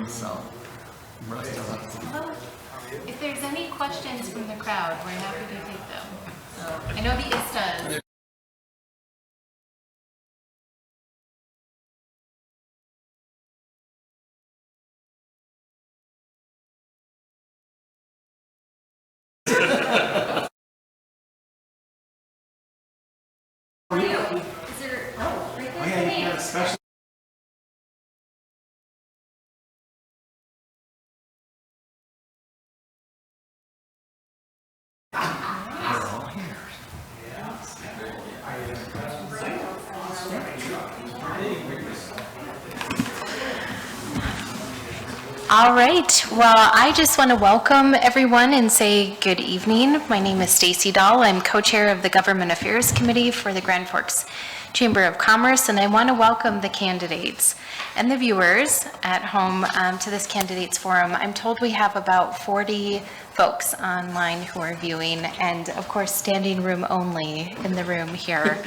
So, If there's any questions from the crowd, we're happy to take them. So, I know the ISTAs. Is there, oh, right oh yeah, you have a special. All right. Well, I just want to welcome everyone and say good evening. My name is Stacy Dahl. I'm co-chair of the Government Affairs Committee for the Grand Forks Chamber of Commerce, and I want to welcome the candidates and the viewers at home to this candidates forum. I'm told we have about 40 folks online who are viewing, and of course, standing room only in the room here.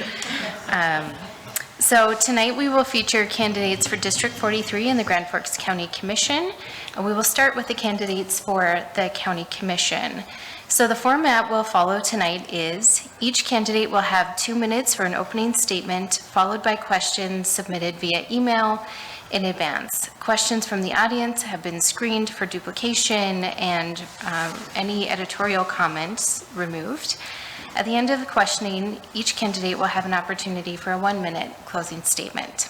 So tonight we will feature candidates for District 43 in the Grand Forks County Commission, and we will start with the candidates for the County Commission. So the format we'll follow tonight is each candidate will have 2 minutes for an opening statement, followed by questions submitted via email in advance. Questions from the audience have been screened for duplication and any editorial comments removed. At the end of the questioning, each candidate will have an opportunity for a 1-minute closing statement.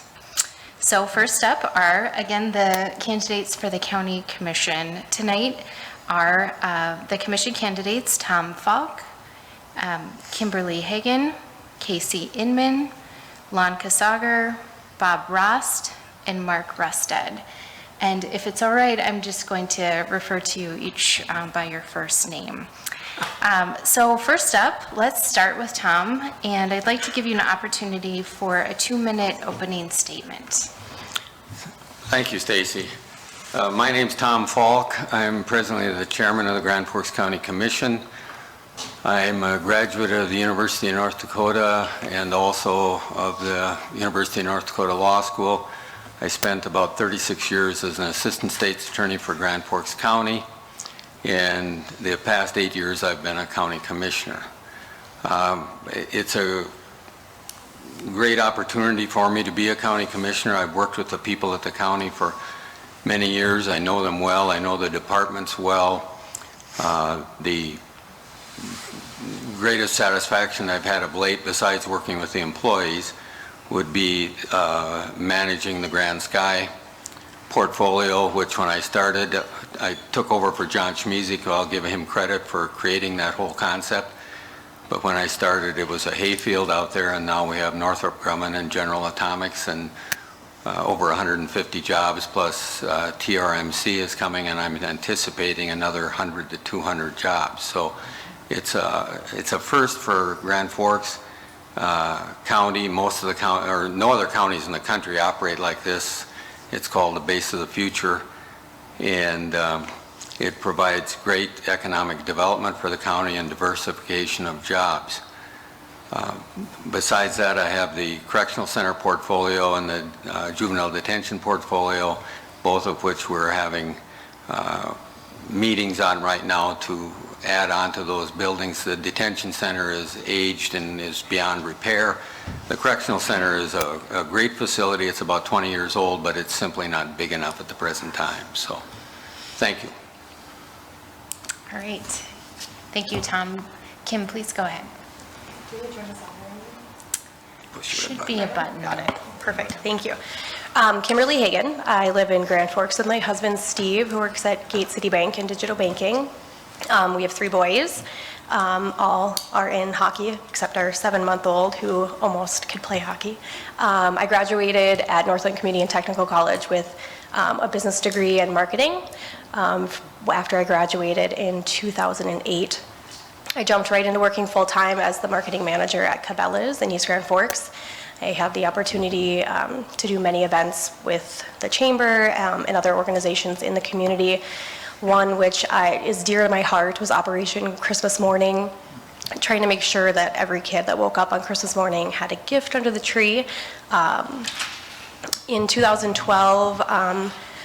So first up are, again, the candidates for the County Commission. Tonight are the Commission candidates Tom Falk, Kimberly Hagan, Casey Inman, Lon Kasager, Bob Rost, and Mark Rusted. And if it's all right, I'm just going to refer to you each by your first name. So first up, let's start with Tom, and I'd like to give you an opportunity for a 2-minute opening statement. Thank you, Stacy. My name's Tom Falk. I'm presently the chairman of the Grand Forks County Commission. I'm a graduate of the University of North Dakota and also of the University of North Dakota Law School. I spent about 36 years as an assistant state's attorney for Grand Forks County. In the past 8 years, I've been a county commissioner. It's a great opportunity for me to be a county commissioner. I've worked with the people at the county for many years. I know them well. I know the departments well. The greatest satisfaction I've had of late, besides working with the employees, would be managing the Grand Sky portfolio, which when I started, I took over for John Schmezik, who I'll give him credit for creating that whole concept. But when I started, it was a hayfield out there, and now we have Northrop Grumman and General Atomics and over 150 jobs, plus TRMC is coming, and I'm anticipating another 100 to 200 jobs. So it's a first for Grand Forks County. Most of the county, or no other counties in the country operate like this. It's called the Base of the Future, and it provides great economic development for the county and diversification of jobs. Besides that, I have the Correctional Center portfolio and the Juvenile Detention portfolio, both of which we're having meetings on right now to add on to those buildings. The detention center is aged and is beyond repair. The Correctional Center is a great facility. It's about 20 years old, but it's simply not big enough at the present time. So, thank you. All right. Thank you, Tom. Kim, please go ahead. Should be a button. Got it. Perfect. Thank you. Kimberly Hagan. I live in Grand Forks with my husband, Steve, who works at Gate City Bank in digital banking. We have 3 boys. All are in hockey, except our 7-month-old, who almost could play hockey. I graduated at Northland Community and Technical College with a business degree in marketing. After I graduated in 2008, I jumped right into working full-time as the marketing manager at Cabela's in East Grand Forks. I have the opportunity to do many events with the chamber and other organizations in the community. One which is dear to my heart was Operation Christmas Morning, trying to make sure that every kid that woke up on Christmas morning had a gift under the tree. In 2012,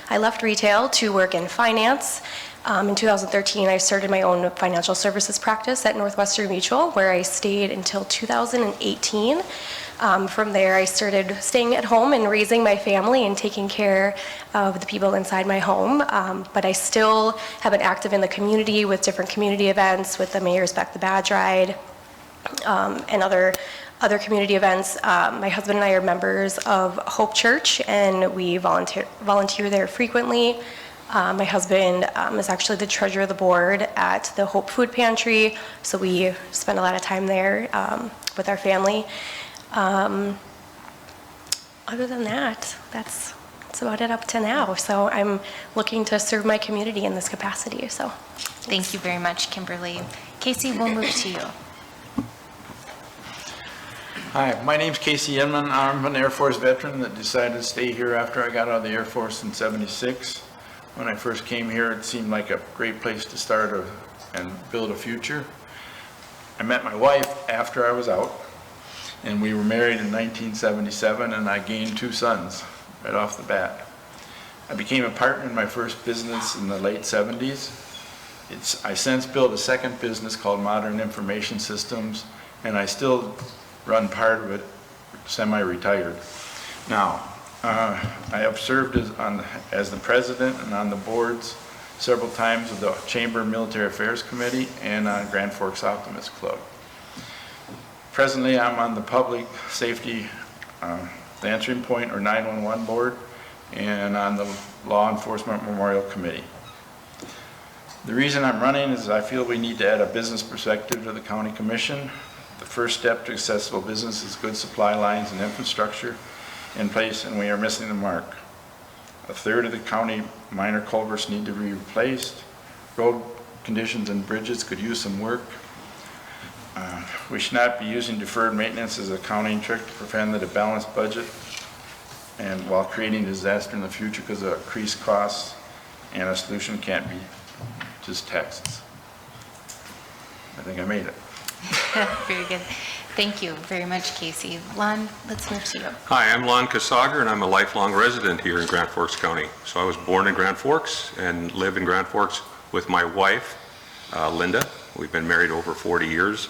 I left retail to work in finance. In 2013, I started my own financial services practice at Northwestern Mutual, where I stayed until 2018. From there, I started staying at home and raising my family and taking care of the people inside my home. But I still have been active in the community with different community events, with the Mayor's Back the Badge Ride, and other community events. My husband and I are members of Hope Church, and we volunteer there frequently. My husband is actually the treasurer of the board at the Hope Food Pantry, so we spend a lot of time there with our family. Other than that, that's about it up to now. So I'm looking to serve my community in this capacity. So, Thank you very much, Kimberly. Casey, we'll move to you. Hi, my name's Casey Inman. I'm an Air Force veteran that decided to stay here after I got out of the Air Force in '76. When I first came here, it seemed like a great place to start and build a future. I met my wife after I was out, and we were married in 1977, and I gained 2 sons right off the bat. I became a partner in my first business in the late '70s. I since built a second business called Modern Information Systems, and I still run part of it semi-retired. Now, I have served as the president and on the boards several times of the Chamber Military Affairs Committee and on Grand Forks Optimist Club. Presently, I'm on the Public Safety the Answering Point or 911 board and on the Law Enforcement Memorial Committee. The reason I'm running is I feel we need to add a business perspective to the County Commission. The first step to accessible business is good supply lines and infrastructure in place, and we are missing the mark. A third of the county minor culverts need to be replaced. Road conditions and bridges could use some work. We should not be using deferred maintenance as a accounting trick to prevent a balanced budget and while creating disaster in the future because of increased costs, and a solution can't be just taxes. I think I made it. Very good. Thank you very much, Casey. Lon, let's move to you. Hi, I'm Lon Kasager, and I'm a lifelong resident here in Grand Forks County. So I was born in Grand Forks and live in Grand Forks with my wife, Linda. We've been married over 40 years.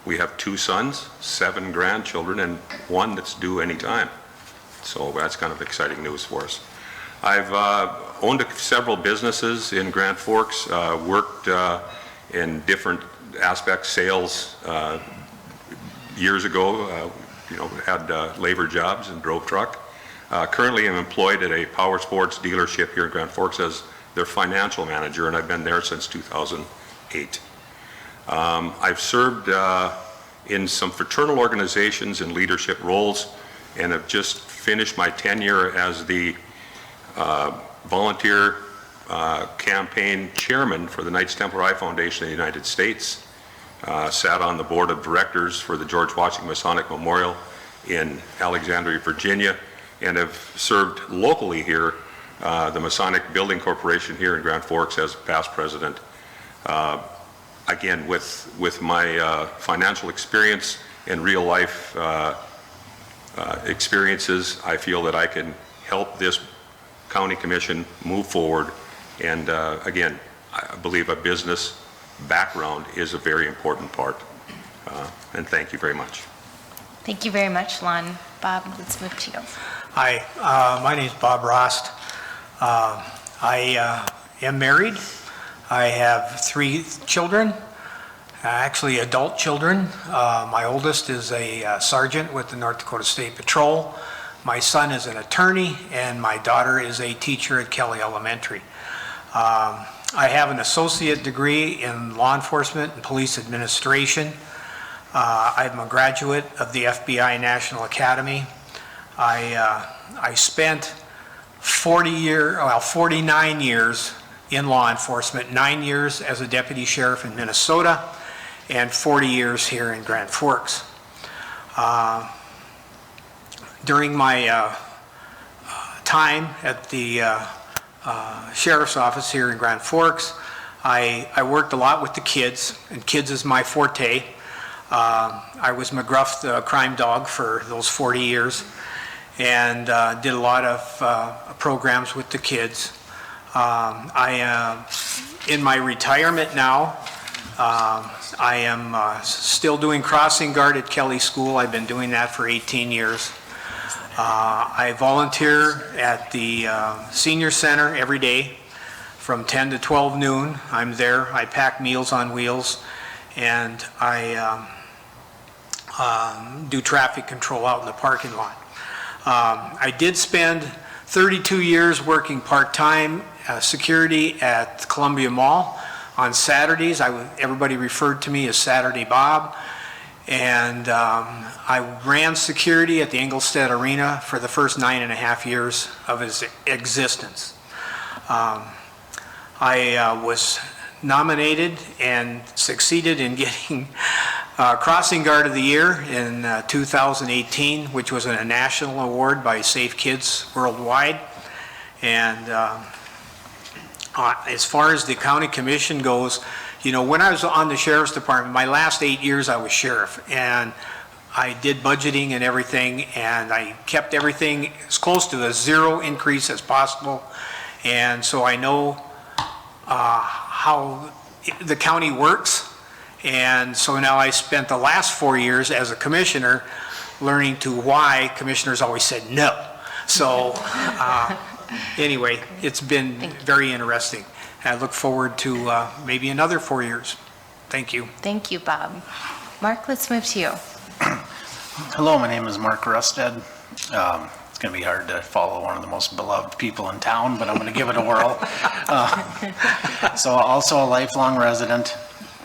We have 2 sons, 7 grandchildren, and 1 that's due any time. So that's kind of exciting news for us. I've owned several businesses in Grand Forks, worked in different aspects, sales. Years ago, had labor jobs and drove truck. Currently, I'm employed at a power sports dealership here in Grand Forks as their financial manager, and I've been there since 2008. I've served in some fraternal organizations in leadership roles, and have just finished my tenure as the volunteer campaign chairman for the Knights Templar Eye Foundation of the United States. Sat on the board of directors for the George Washington Masonic Memorial in Alexandria, Virginia, and have served locally here, the Masonic Building Corporation here in Grand Forks as past president. Again, with my financial experience and real life experiences, I feel that I can help this county commission move forward. And again, I believe a business background is a very important part. And thank you very much. Thank you very much, Lon. Bob, let's move to you. Hi, my name is Bob Rost. I am married. I have 3 children, actually adult children. My oldest is a sergeant with the North Dakota State Patrol. My son is an attorney, and my daughter is a teacher at Kelly Elementary. I have an associate degree in law enforcement and police administration. I'm a graduate of the FBI National Academy. I spent 49 years in law enforcement, 9 years as a deputy sheriff in Minnesota, and 40 years here in Grand Forks. During my time at the sheriff's office here in Grand Forks, I worked a lot with the kids, and kids is my forte. I was McGruff, the crime dog, for those 40 years. and did a lot of programs with the kids. I am in my retirement now. I am still doing crossing guard at Kelly School. I've been doing that for 18 years. I volunteer at the senior center every day from 10 to 12 noon. I'm there. I pack Meals on Wheels, and I do traffic control out in the parking lot. I did spend 32 years working part-time security at Columbia Mall. On Saturdays, everybody referred to me as Saturday Bob. And I ran security at the Engelstad Arena for the first 9.5 years of its existence. I was nominated and succeeded in getting Crossing Guard of the Year in 2018, which was a national award by Safe Kids Worldwide. And as far as the county commission goes, you know, when I was on the sheriff's department, my last 8 years I was sheriff, and I did budgeting and everything, and I kept everything as close to a zero increase as possible. And so I know how the county works. And so now I spent the last 4 years as a commissioner learning to why commissioners always said no. So anyway, it's been very interesting. I look forward to maybe another 4 years. Thank you. Thank you, Bob. Mark, let's move to you. Hello, my name is Mark Rusted. It's going to be hard to follow one of the most beloved people in town, but I'm going to give it a whirl. So also a lifelong resident.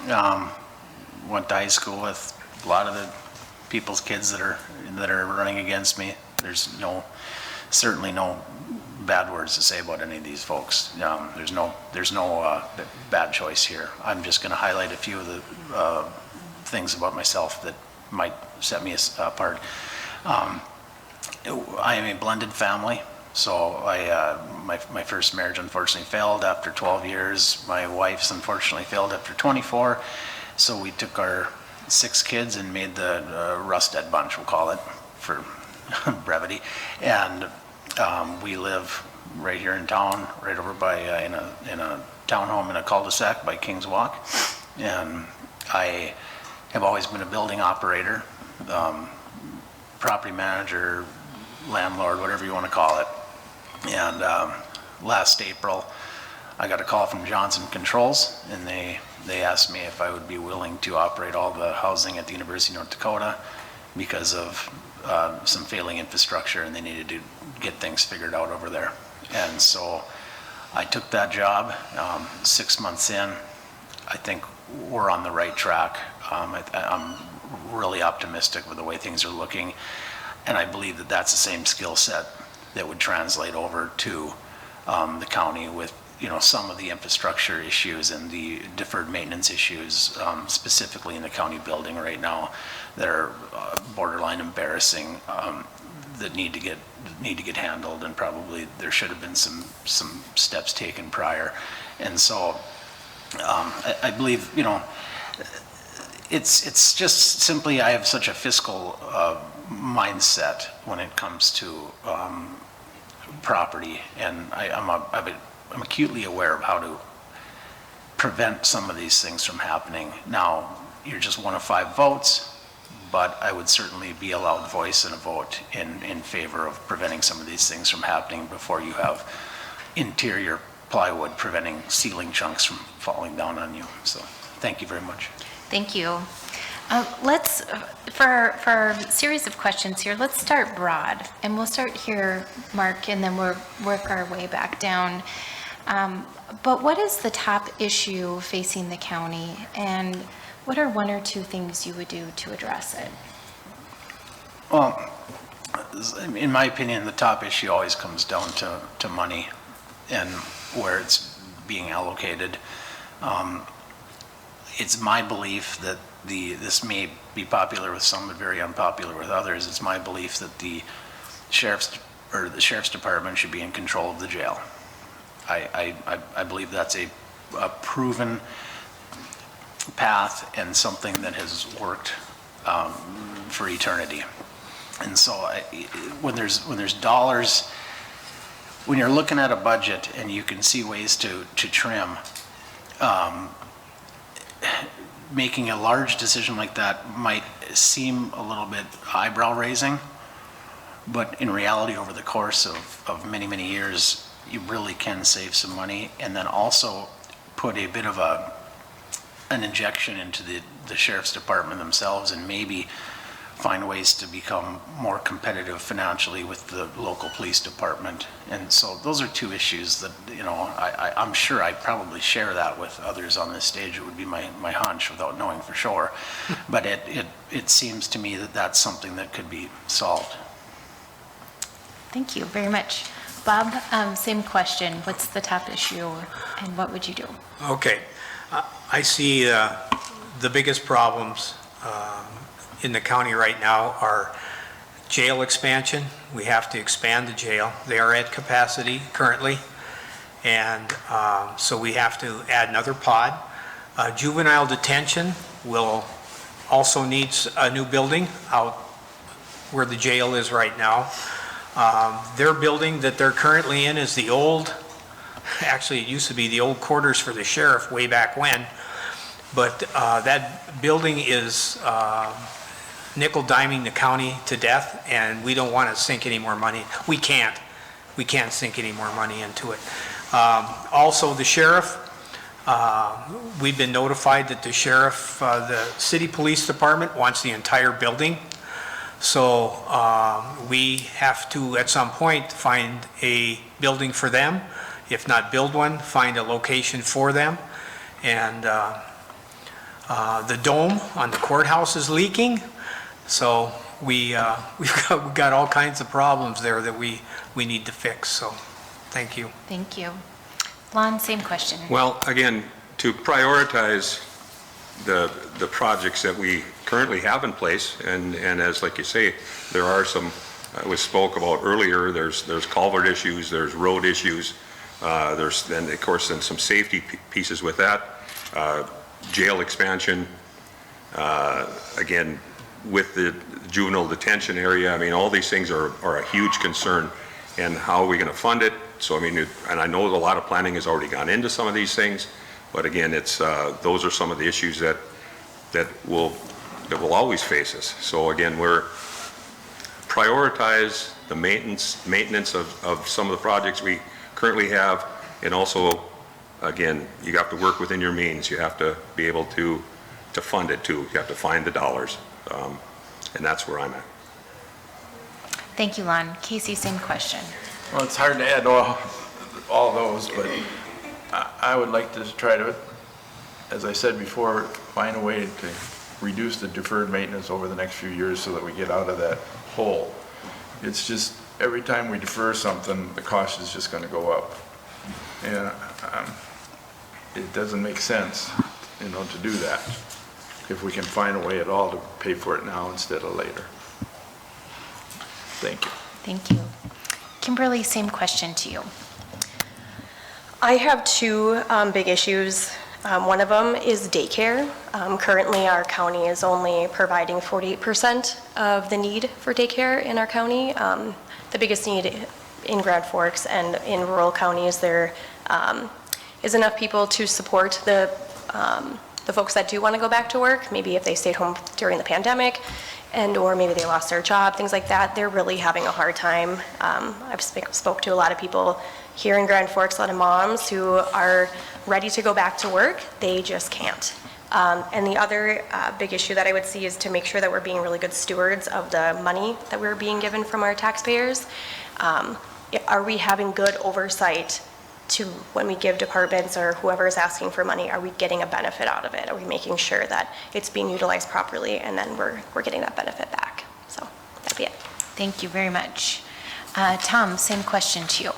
Went to high school with a lot of the people's kids that are running against me. There's certainly no bad words to say about any of these folks. There's no bad choice here. I'm just going to highlight a few of the things about myself that might set me apart. I am a blended family, so my first marriage unfortunately failed after 12 years. My wife's unfortunately failed after 24. So we took our 6 kids and made the Rusted bunch, we'll call it, for brevity. And we live right here in town, right over by in a townhome in a cul-de-sac by King's Walk. And I have always been a building operator, property manager, landlord, whatever you want to call it. And last April, I got a call from Johnson Controls, and they asked me if I would be willing to operate all the housing at the University of North Dakota because of some failing infrastructure, and they needed to get things figured out over there. And so I took that job. 6 months in, I think we're on the right track. I'm really optimistic with the way things are looking, and I believe that that's the same skill set that would translate over to the county with some of the infrastructure issues and the deferred maintenance issues, specifically in the county building right now, that are borderline embarrassing, that need to get handled, and probably there should have been some steps taken prior. And so I believe it's just simply I have such a fiscal mindset when it comes to property, and I'm acutely aware of how to prevent some of these things from happening. Now, you're just one of 5 votes, but I would certainly be a loud voice and a vote in favor of preventing some of these things from happening before you have interior plywood preventing ceiling chunks from falling down on you. So, thank you very much. Thank you. Let's, for our series of questions here, let's start broad. And we'll start here, Mark, and then we'll work our way back down. But what is the top issue facing the county, and what are 1 or 2 things you would do to address it? Well, in my opinion, the top issue always comes down to money and where it's being allocated. It's my belief that this may be popular with some, but very unpopular with others. It's my belief that the sheriff's department should be in control of the jail. I believe that's a proven path and something that has worked for eternity. And so when there's dollars, when you're looking at a budget and you can see ways to trim, making a large decision like that might seem a little bit eyebrow raising, but in reality, over the course of many, many years, you really can save some money, and then also put a bit of an injection into the sheriff's department themselves, and maybe find ways to become more competitive financially with the local police department. And so those are two issues that, you know, I'm sure I probably share that with others on this stage. It would be my hunch without knowing for sure. But it seems to me that that's something that could be solved. Thank you very much. Bob, same question. What's the top issue and what would you do? Okay. I see the biggest problems in the county right now are jail expansion. We have to expand the jail. They are at capacity currently, and so we have to add another pod. Juvenile detention will also needs a new building out where the jail is right now. Their building that they're currently in is the old, actually it used to be the old quarters for the sheriff way back when, but that building is nickel-diming the county to death, and we don't want to sink any more money. We can't sink any more money into it. Also, the sheriff, we've been notified that the sheriff, the city police department wants the entire building. So we have to, at some point, find a building for them. If not build one, find a location for them. And the dome on the courthouse is leaking. So we've got all kinds of problems there that we need to fix. So thank you. Thank you. Lon, same question. Well, again, to prioritize the projects that we currently have in place, and as like you say, there are some, we spoke about earlier, there's culvert issues, there's road issues, there's then of course then some safety pieces with that, jail expansion, again, with the juvenile detention area. I mean, all these things are a huge concern, and how are we going to fund it? So I mean, and I know a lot of planning has already gone into some of these things, but again, it's those are some of the issues that will always face us. So again, we're prioritize the maintenance of some of the projects we currently have, and also, again, you have to work within your means. You have to be able to fund it too. You have to find the dollars, and that's where I'm at. Thank you, Lon. Casey, same question. Well, it's hard to add all those, but I would like to try to, as I said before, find a way to reduce the deferred maintenance over the next few years so that we get out of that hole. It's just, every time we defer something, the cost is just going to go up. And it doesn't make sense, you know, to do that if we can find a way at all to pay for it now instead of later. Thank you. Thank you. Kimberly, same question to you. I have two big issues. One of them is daycare. Currently, our county is only providing 48% of the need for daycare in our county. The biggest need in Grand Forks and in rural counties, there is enough people to support the folks that do want to go back to work. Maybe if they stayed home during the pandemic, and or maybe they lost their job, things like that. They're really having a hard time. I've spoke to a lot of people here in Grand Forks, a lot of moms who are ready to go back to work. They just can't. And the other big issue that I would see is to make sure that we're being really good stewards of the money that we're being given from our taxpayers. Are we having good oversight to when we give departments or whoever is asking for money, are we getting a benefit out of it? Are we making sure that it's being utilized properly and then we're getting that benefit back? So that'd be it. Thank you very much. Tom, same question to you.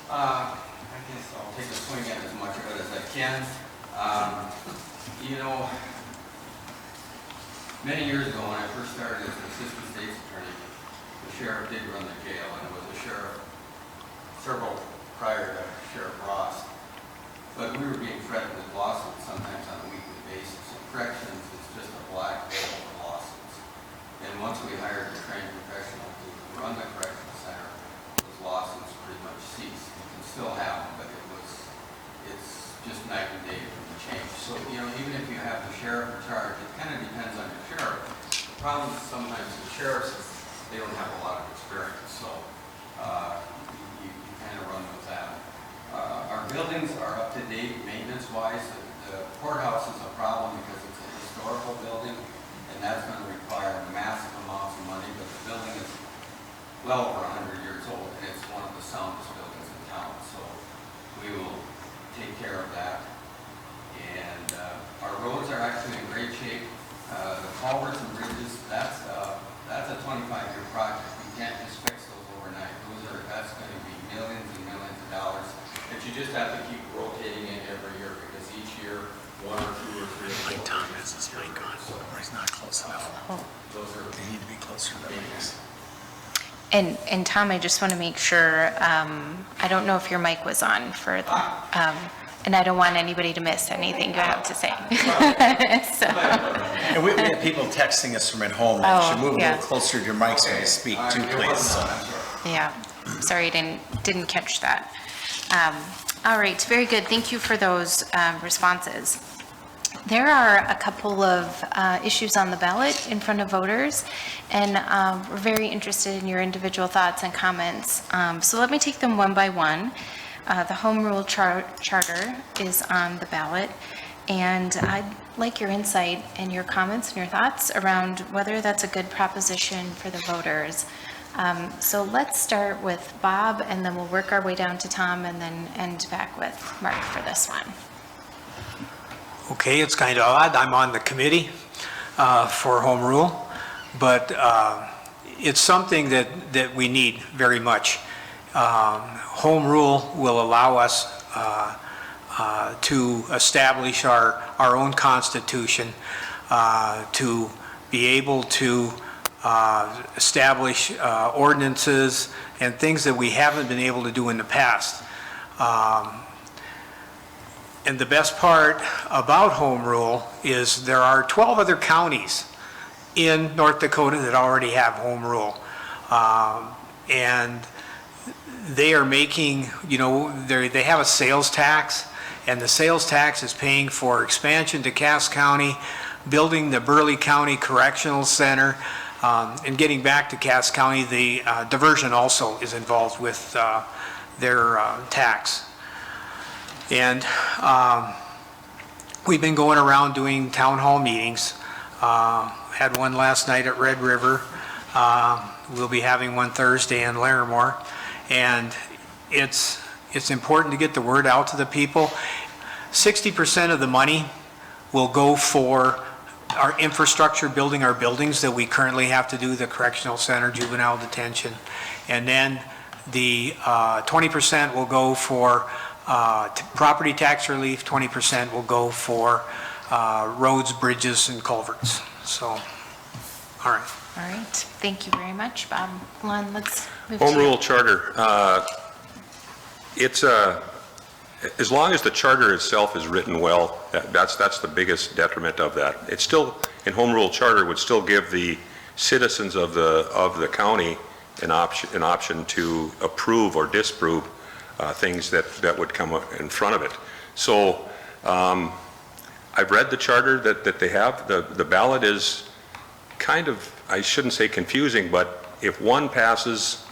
I guess I'll take a swing at as much of it as I can. You know, many years ago when I first started as an assistant state's attorney, the sheriff did run the jail, and it was a sheriff several prior to Sheriff Ross. But we were being threatened with lawsuits sometimes on a weekly basis. In corrections, it's just a black hole of lawsuits. And once we hired a trained professional So, even if you have the sheriff in charge, it kind of depends on your sheriff. The problem is sometimes the sheriffs, they don't have a lot of experience, so you kind of run with that. Our buildings are up to date maintenance-wise. The courthouse is a problem because it's a historical building, and that's going to require massive amounts of money, but the building is well over 100 years old, and it's one of the soundest buildings in town, so we will take care of that. And our roads are actually in great shape. The culverts and bridges, that's a 25-year project. You can't just fix those overnight. That's going to be millions and millions of dollars that you just have to keep rotating in every year, because each year, 1 or 2 or 3 or 4. Tom has his mic on, or he's not close enough. Those are They need to be closer to the mics. And Tom, I just want to make sure, I don't know if your mic was on for, and I don't want anybody to miss anything you have to say. So, And we have people texting us from at home. You Oh, should move a yeah. little closer to your mics when you speak too, please. yeah, sorry, I didn't catch that. All right, very good. Thank you for those responses. There are a couple of issues on the ballot in front of voters, and we're very interested in your individual thoughts and comments. So let me take them one by one. The Home Rule Charter is on the ballot, and I'd like your insight and your comments and your thoughts around whether that's a good proposition for the voters. So let's start with Bob, and then we'll work our way down to Tom, and then end back with Mark for this one. Okay, it's kind of odd. I'm on the committee for home rule, but it's something that we need very much. Home rule will allow us to establish our own constitution, to be able to establish ordinances and things that we haven't been able to do in the past. And the best part about home rule is there are 12 other counties in North Dakota that already have home rule. And they are making, they have a sales tax, and the sales tax is paying for expansion to Cass County, building the Burley County Correctional Center, and getting back to Cass County, the diversion also is involved with their tax. And we've been going around doing town hall meetings. Had one last night at Red River. We'll be having one Thursday in Larimore. And it's important to get the word out to the people. 60% of the money will go for our infrastructure, building our buildings that we currently have to do, the correctional center, juvenile detention. And then the 20% will go for property tax relief, 20% will go for roads, bridges, and culverts. So, all right. All right, thank you very much, Bob. Lon, let's move to Home you. Rule Charter, it's as long as the charter itself is written well, that's the biggest detriment of that. It's still, in Home Rule Charter, would still give the citizens of the county an option to approve or disapprove things that would come up in front of it. So I've read the charter that they have. The ballot is kind of, I shouldn't say confusing, but if one passes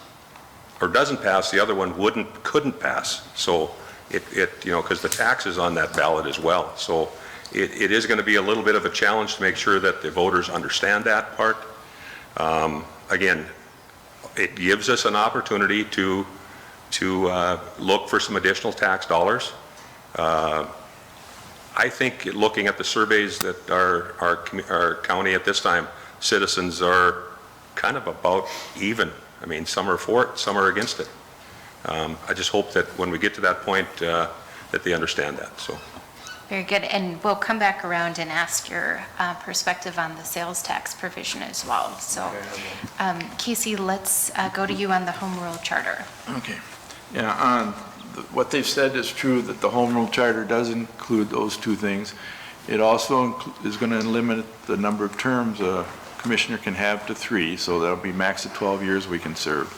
or doesn't pass, the other one couldn't pass. So because the tax is on that ballot as well. So it is going to be a little bit of a challenge to make sure that the voters understand that part. Again, it gives us an opportunity to look for some additional tax dollars. I think looking at the surveys that our county at this time, citizens are kind of about even. I mean, some are for it, some are against it. I just hope that when we get to that point, that they understand that. So. Very good, and we'll come back around and ask your perspective on the sales tax provision as well. So, Casey, let's go to you on the Home Rule Charter. Okay. Yeah, what they've said is true, that the Home Rule Charter does include those two things. It also is going to limit the number of terms a commissioner can have to 3, so that'll be max of 12 years we can serve.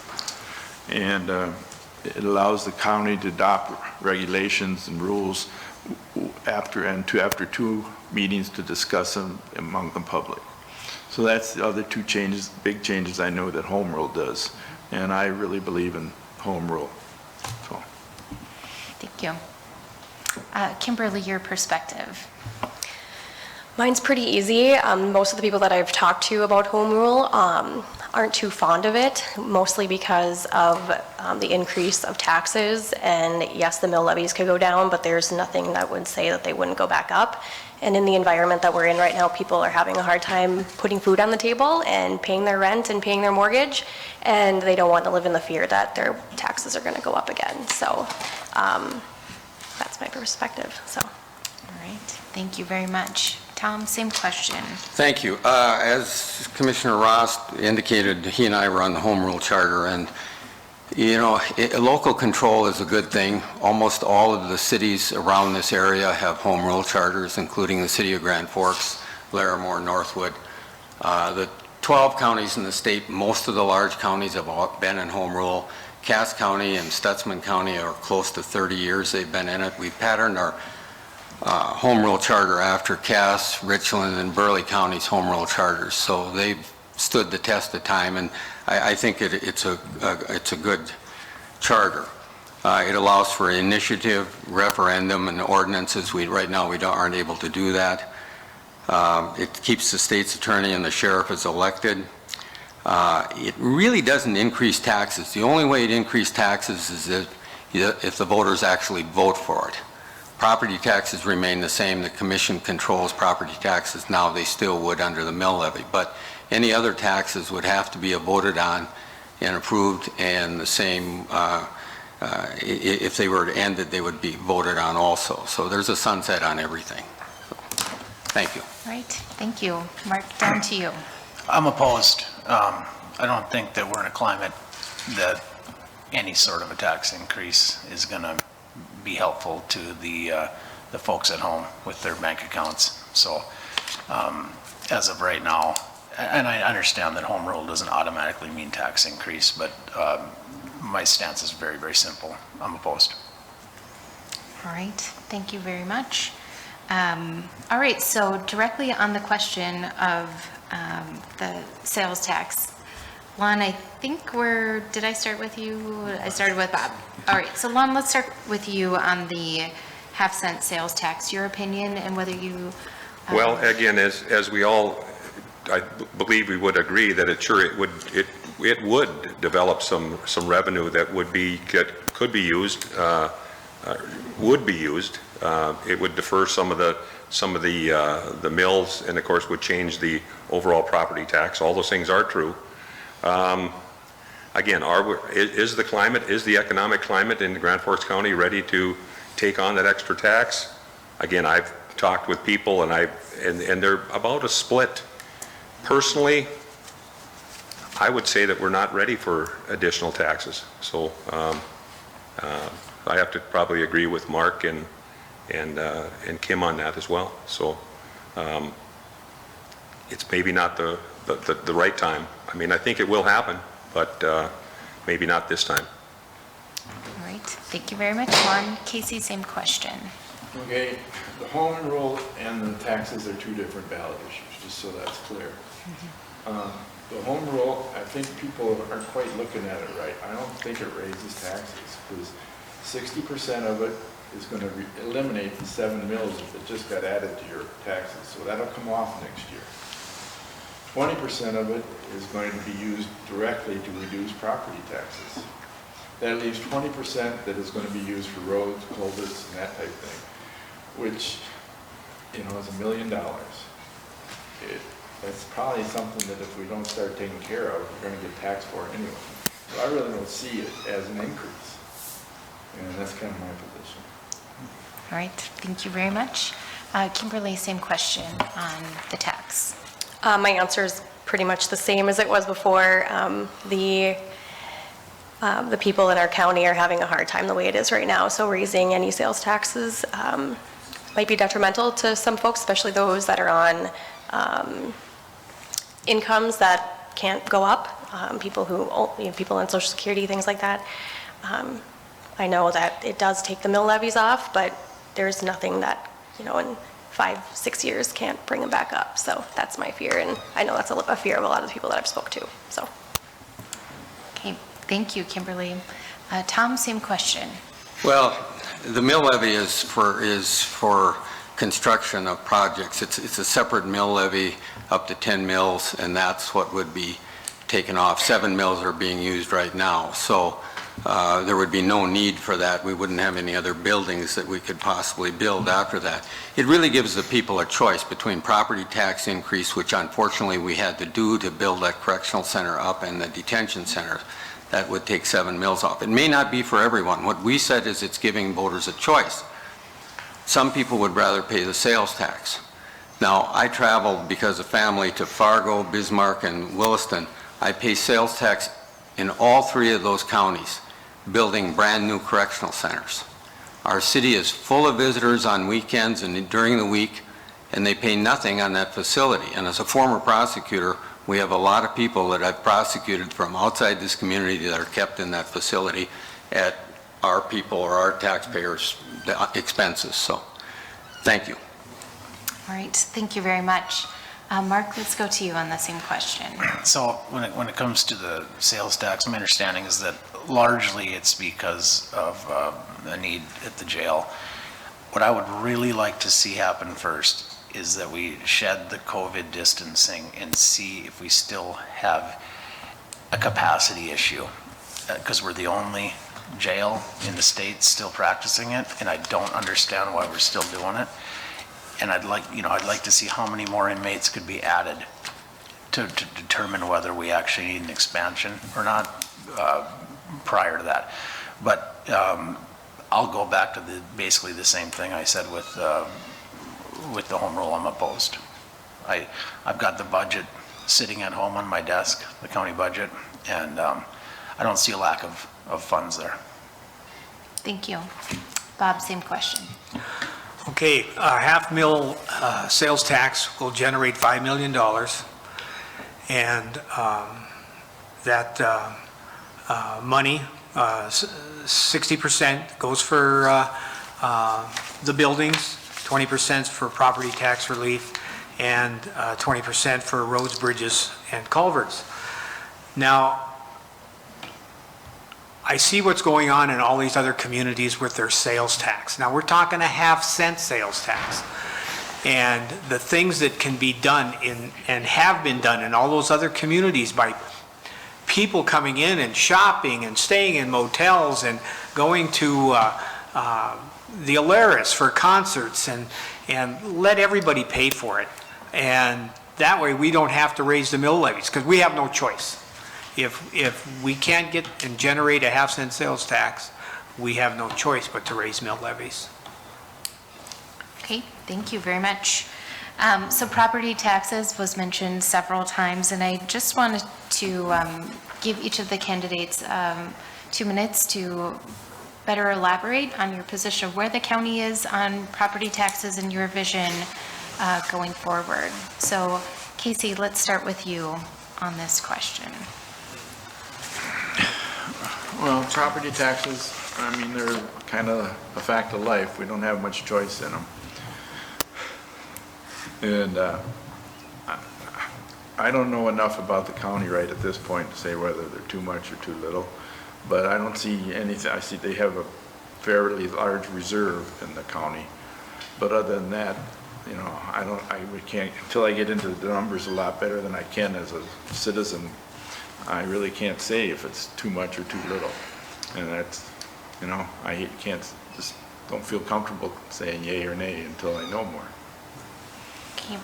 And it allows the county to adopt regulations and rules after 2 meetings to discuss them among the public. So that's the other 2 changes, big changes I know that home rule does. And I really believe in home rule. So. Thank you. Kimberly, your perspective. Mine's pretty easy. Most of the people that I've talked to about home rule aren't too fond of it, mostly because of the increase of taxes. And yes, the mill levies could go down, but there's nothing that would say that they wouldn't go back up. And in the environment that we're in right now, people are having a hard time putting food on the table and paying their rent and paying their mortgage, and they don't want to live in the fear that their taxes are going to go up again. So that's my perspective. So. All right, thank you very much. Tom, same question. Thank you. As Commissioner Ross indicated, he and I run the Home Rule Charter, and, you know, local control is a good thing. Almost all of the cities around this area have Home Rule Charters, including the city of Grand Forks, Larimore, Northwood. The 12 counties in the state, most of the large counties have all been in Home Rule. Cass County and Stutzman County are close to 30 years they've been in it. We've patterned our Home Rule Charter after Cass, Richland, and Burley County's Home Rule Charters. So they've stood the test of time, and I think it's a good charter. It allows for initiative, referendum, and ordinances. Right now we aren't able to do that. It keeps the state's attorney and the sheriff as elected. It really doesn't increase taxes. The only way it increases taxes is if the voters actually vote for it. Property taxes remain the same. The commission controls property taxes now. They still would under the mill levy. But any other taxes would have to be voted on and approved, and the same, if they were ended, they would be voted on also. So there's a sunset on everything. So, thank you. All right, thank you. Mark, down to you. I'm opposed. I don't think that we're in a climate that any sort of a tax increase is going to be helpful to the folks at home with their bank accounts. So as of right now, and I understand that home rule doesn't automatically mean tax increase, but my stance is very, very simple. I'm opposed. All right, thank you very much. All right, so directly on the question of the sales tax, Lon, I think did I start with you? I started with Bob. All right, so Lon, let's start with you on the half-cent sales tax, your opinion and whether you... Well, again, as we all, I believe we would agree that it would develop some revenue that could be used. It would defer some of the mills, and of course would change the overall property tax. All those things are true. Again, is the economic climate in Grand Forks County ready to take on that extra tax? Again, I've talked with people, and they're about a split. Personally, I would say that we're not ready for additional taxes. So I have to probably agree with Mark and Kim on that as well. So it's maybe not the right time. I mean, I think it will happen, but maybe not this time. All right, thank you very much, Lon. Casey, same question. Okay, the home rule and the taxes are 2 different ballot issues, just so that's clear. The home rule, I think people aren't quite looking at it right. I don't think it raises taxes, because 60% of it is going to eliminate the 7 mills that just got added to your taxes, so that'll come off next year. 20% of it is going to be used directly to reduce property taxes. That leaves 20% that is going to be used for roads, culverts, and that type of thing, which, you know, is $1 million. That's probably something that if we don't start taking care of, we're going to get taxed for it anyway. So I really don't see it as an increase, and that's kind of my position. All right, thank you very much. Kimberly, same question on the tax. My answer is pretty much the same as it was before. The people in our county are having a hard time the way it is right now, so raising any sales taxes might be detrimental to some folks, especially those that are on incomes that can't go up, people on Social Security, things like that. I know that it does take the mill levies off, but there's nothing that, in 5-6 years can't bring them back up. So that's my fear, and I know that's a fear of a lot of the people that I've spoke to, so. Okay, thank you, Kimberly. Tom, same question. Well, the mill levy is for construction of projects. It's a separate mill levy up to 10 mills, and that's what would be taken off. 7 mills are being used right now, so there would be no need for that. We wouldn't have any other buildings that we could possibly build after that. It really gives the people a choice between property tax increase, which unfortunately we had to do to build that correctional center up, and the detention center. That would take 7 mills off. It may not be for everyone. What we said is it's giving voters a choice. Some people would rather pay the sales tax. Now, I traveled because of family to Fargo, Bismarck, and Williston. I pay sales tax in all 3 of those counties, building brand-new correctional centers. Our city is full of visitors on weekends and during the week, and they pay nothing on that facility. And as a former prosecutor, we have a lot of people that I've prosecuted from outside this community that are kept in that facility at our people or our taxpayers' expenses. So, thank you. All right, thank you very much. Mark, let's go to you on the same question. So when it comes to the sales tax, my understanding is that largely it's because of the need at the jail. What I would really like to see happen first is that we shed the COVID distancing and see if we still have a capacity issue, because we're the only jail in the state still practicing it, and I don't understand why we're still doing it. And I'd like to see how many more inmates could be added to determine whether we actually need an expansion or not prior to that. But I'll go back to basically the same thing I said with the home rule. I'm opposed. I've got the budget sitting at home on my desk, the county budget, and I don't see a lack of funds there. Thank you. Bob, same question. Okay, half mill sales tax will generate $5 million, and that money, 60% goes for the buildings, 20% for property tax relief, and 20% for roads, bridges, and culverts. Now, I see what's going on in all these other communities with their sales tax. Now, we're talking a half-cent sales tax. And the things that can be done and have been done in all those other communities by people coming in and shopping and staying in motels and going to the Alaris for concerts and let everybody pay for it. And that way we don't have to raise the mill levies, because we have no choice. If we can't get and generate a half-cent sales tax, we have no choice but to raise mill levies. Okay, thank you very much. So property taxes was mentioned several times, and I just wanted to give each of the candidates 2 minutes to better elaborate on your position of where the county is on property taxes and your vision going forward. So Casey, let's start with you on this question. Well, property taxes, I mean, they're kind of a fact of life. We don't have much choice in them. And I don't know enough about the county right at this point to say whether they're too much or too little, but I don't see anything. I see they have a fairly large reserve in the county. But other than that, we can't, until I get into the numbers a lot better than I can as a citizen, I really can't say if it's too much or too little. And that's, I just don't feel comfortable saying yay or nay until I know more. Okay,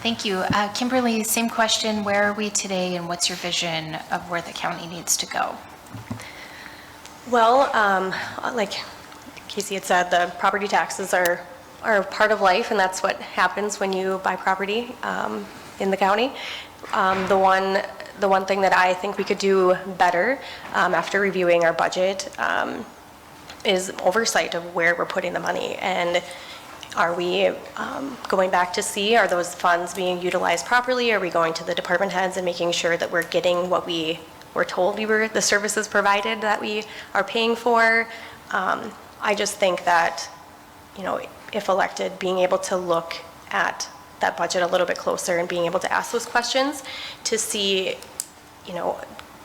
thank you. Kimberly, same question. Where are we today, and what's your vision of where the county needs to go? Well, like Casey had said, the property taxes are part of life, and that's what happens when you buy property in the county. The one thing that I think we could do better after reviewing our budget is oversight of where we're putting the money. And are we going back to see, are those funds being utilized properly? Are we going to the department heads and making sure that we're getting what we were told the services provided that we are paying for. I just think that, if elected, being able to look at that budget a little bit closer and being able to ask those questions to see,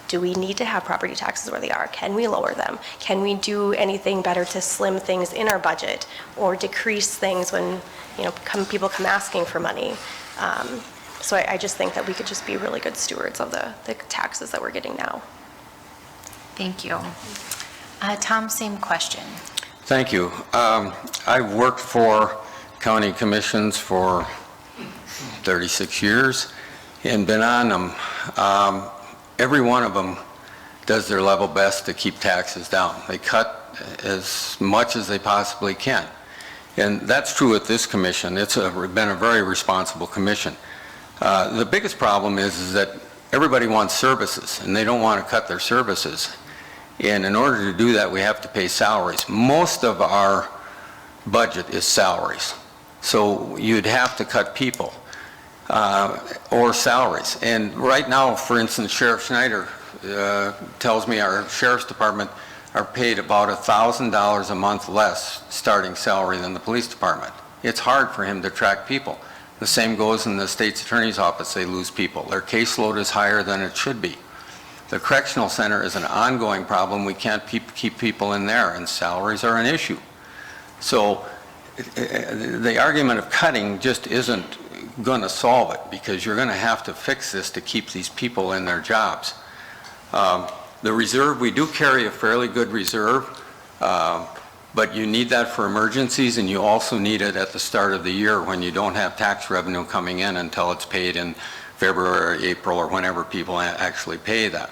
do we need to have property taxes where they are? Can we lower them? Can we do anything better to slim things in our budget or decrease things when, people come asking for money? So I just think that we could just be really good stewards of the taxes that we're getting now. Thank you. Tom, same question. Thank you. I've worked for county commissions for 36 years and been on them. Every one of them does their level best to keep taxes down. They cut as much as they possibly can. And that's true with this commission. It's been a very responsible commission. The biggest problem is that everybody wants services, and they don't want to cut their services. And in order to do that, we have to pay salaries. Most of our budget is salaries. So you'd have to cut people or salaries. And right now, for instance, Sheriff Schneider tells me our sheriff's department are paid about $1,000 a month less starting salary than the police department. It's hard for him to track people. The same goes in the state's attorney's office. They lose people. Their caseload is higher than it should be. The correctional center is an ongoing problem. We can't keep people in there, and salaries are an issue. So the argument of cutting just isn't going to solve it, because you're going to have to fix this to keep these people in their jobs. The reserve, we do carry a fairly good reserve, but you need that for emergencies, and you also need it at the start of the year when you don't have tax revenue coming in until it's paid in February, April, or whenever people actually pay that.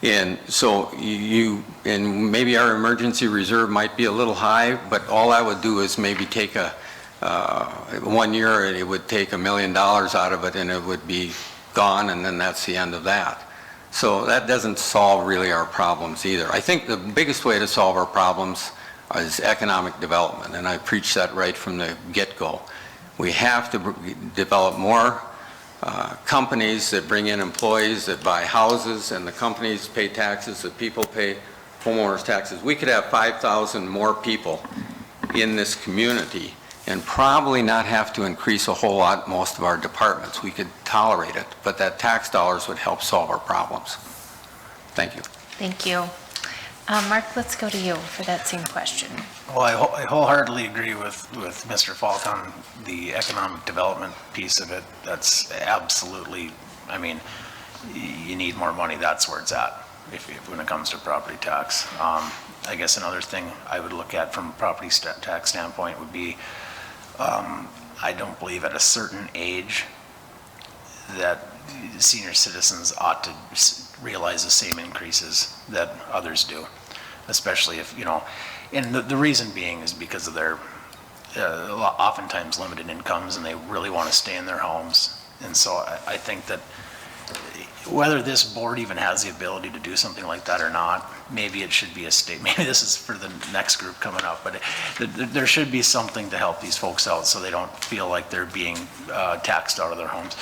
And so and maybe our emergency reserve might be a little high, but all I would do is maybe take 1 year, it would take $1 million out of it, and it would be gone, and then that's the end of that. So that doesn't solve really our problems either. I think the biggest way to solve our problems is economic development, and I preach that right from the get-go. We have to develop more companies that bring in employees that buy houses, and the companies pay taxes, the people pay homeowners taxes. We could have 5,000 more people in this community and probably not have to increase a whole lot most of our departments. We could tolerate it, but that tax dollars would help solve our problems. Thank you. Thank you. Mark, let's go to you for that same question. Well, I wholeheartedly agree with Mr. Falk on the economic development piece of it. That's absolutely, I mean, you need more money, that's where it's at when it comes to property tax. I guess another thing I would look at from a property tax standpoint would be, I don't believe at a certain age that senior citizens ought to realize the same increases that others do, especially if, and the reason being is because of their oftentimes limited incomes, and they really want to stay in their homes. And so I think that whether this board even has the ability to do something like that or not, maybe it should be a state, maybe this is for the next group coming up, but there should be something to help these folks out so they don't feel like they're being taxed out of their homes.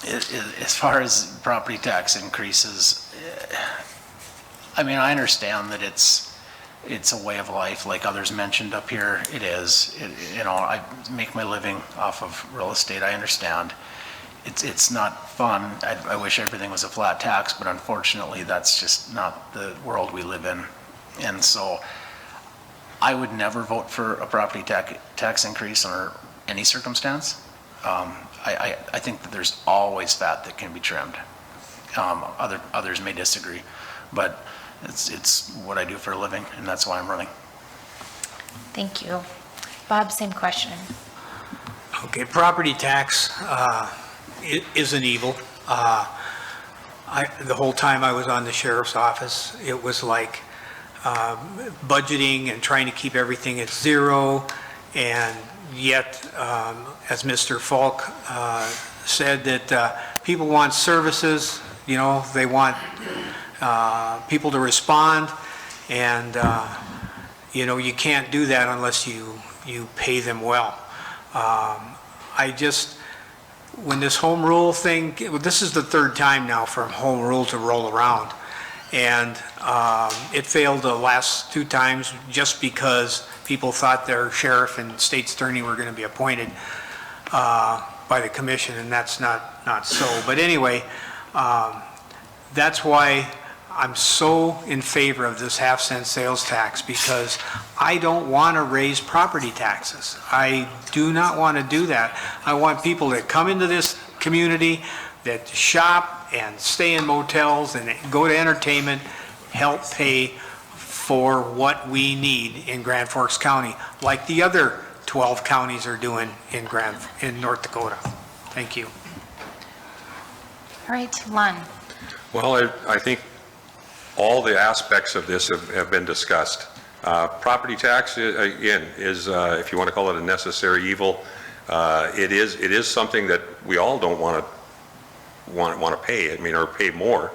As far as property tax increases, I mean, I understand that it's a way of life, like others mentioned up here. It is. I make my living off of real estate. I understand. It's not fun. I wish everything was a flat tax, but unfortunately, that's just not the world we live in. And so, I would never vote for a property tax increase under any circumstance. I think that there's always fat that can be trimmed. Others may disagree, but it's what I do for a living, and that's why I'm running. Thank you. Bob, same question. Okay, property tax is an evil. The whole time I was on the sheriff's office, it was like budgeting and trying to keep everything at zero, and yet, as Mr. Falk said, that people want services, they want people to respond, and you can't do that unless you pay them well. when this home rule thing, this is the third time now for home rule to roll around. And it failed the last 2 times just because people thought their sheriff and state's attorney were going to be appointed by the commission, and that's not so. But anyway, that's why I'm so in favor of this half-cent sales tax, because I don't want to raise property taxes. I do not want to do that. I want people that come into this community, that shop and stay in motels and go to entertainment, help pay for what we need in Grand Forks County, like the other 12 counties are doing in North Dakota. Thank you. All right, Lon. Well, I think all the aspects of this have been discussed. Property tax, again, is, if you want to call it a necessary evil, it is something that we all don't want to pay, I mean, or pay more.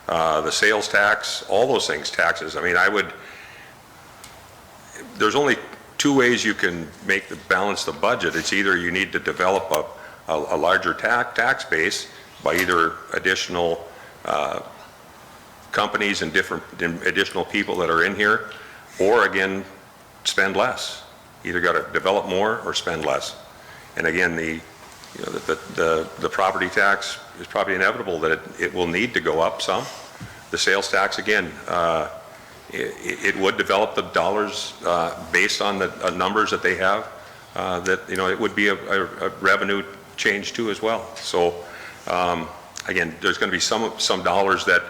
The sales tax, all those things, taxes. I mean, there's only 2 ways you can balance the budget. It's either you need to develop a larger tax base by either additional companies and additional people that are in here, or again, spend less. Either got to develop more or spend less. And again, the property tax is probably inevitable that it will need to go up some. The sales tax, again, it would develop the dollars based on the numbers that they have, that, it would be a revenue change too as well. So again, there's going to be some dollars that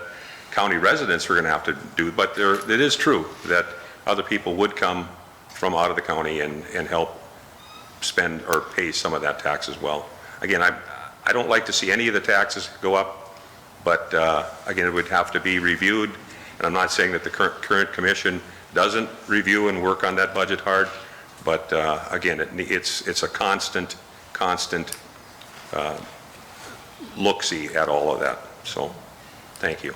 county residents are going to have to do, but it is true that other people would come from out of the county and help spend or pay some of that tax as well. Again, I don't like to see any of the taxes go up, but again, it would have to be reviewed. And I'm not saying that the current commission doesn't review and work on that budget hard, but again, it's a constant look-see at all of that. So, thank you.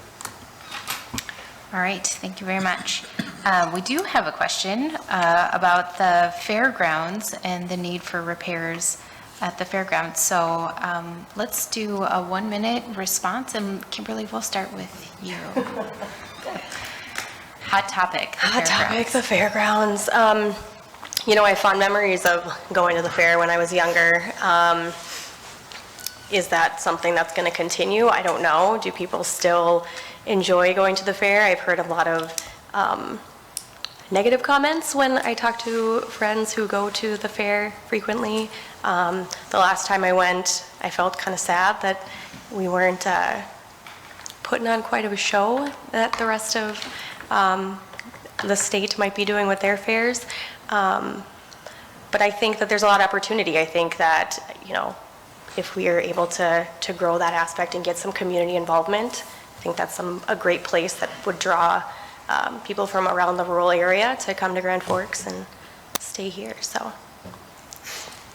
All right, thank you very much. We do have a question about the fairgrounds and the need for repairs at the fairgrounds. So let's do a 1-minute response, and Kimberly, we'll start with you. Hot topic. Hot topic, the fairgrounds. I have fond memories of going to the fair when I was younger. Is that something that's going to continue? I don't know. Do people still enjoy going to the fair? I've heard a lot of negative comments when I talk to friends who go to the fair frequently. The last time I went, I felt kind of sad that we weren't putting on quite of a show that the rest of the state might be doing with their fairs. But I think that there's a lot of opportunity. I think that, if we are able to grow that aspect and get some community involvement, I think that's a great place that would draw people from around the rural area to come to Grand Forks and stay here, so.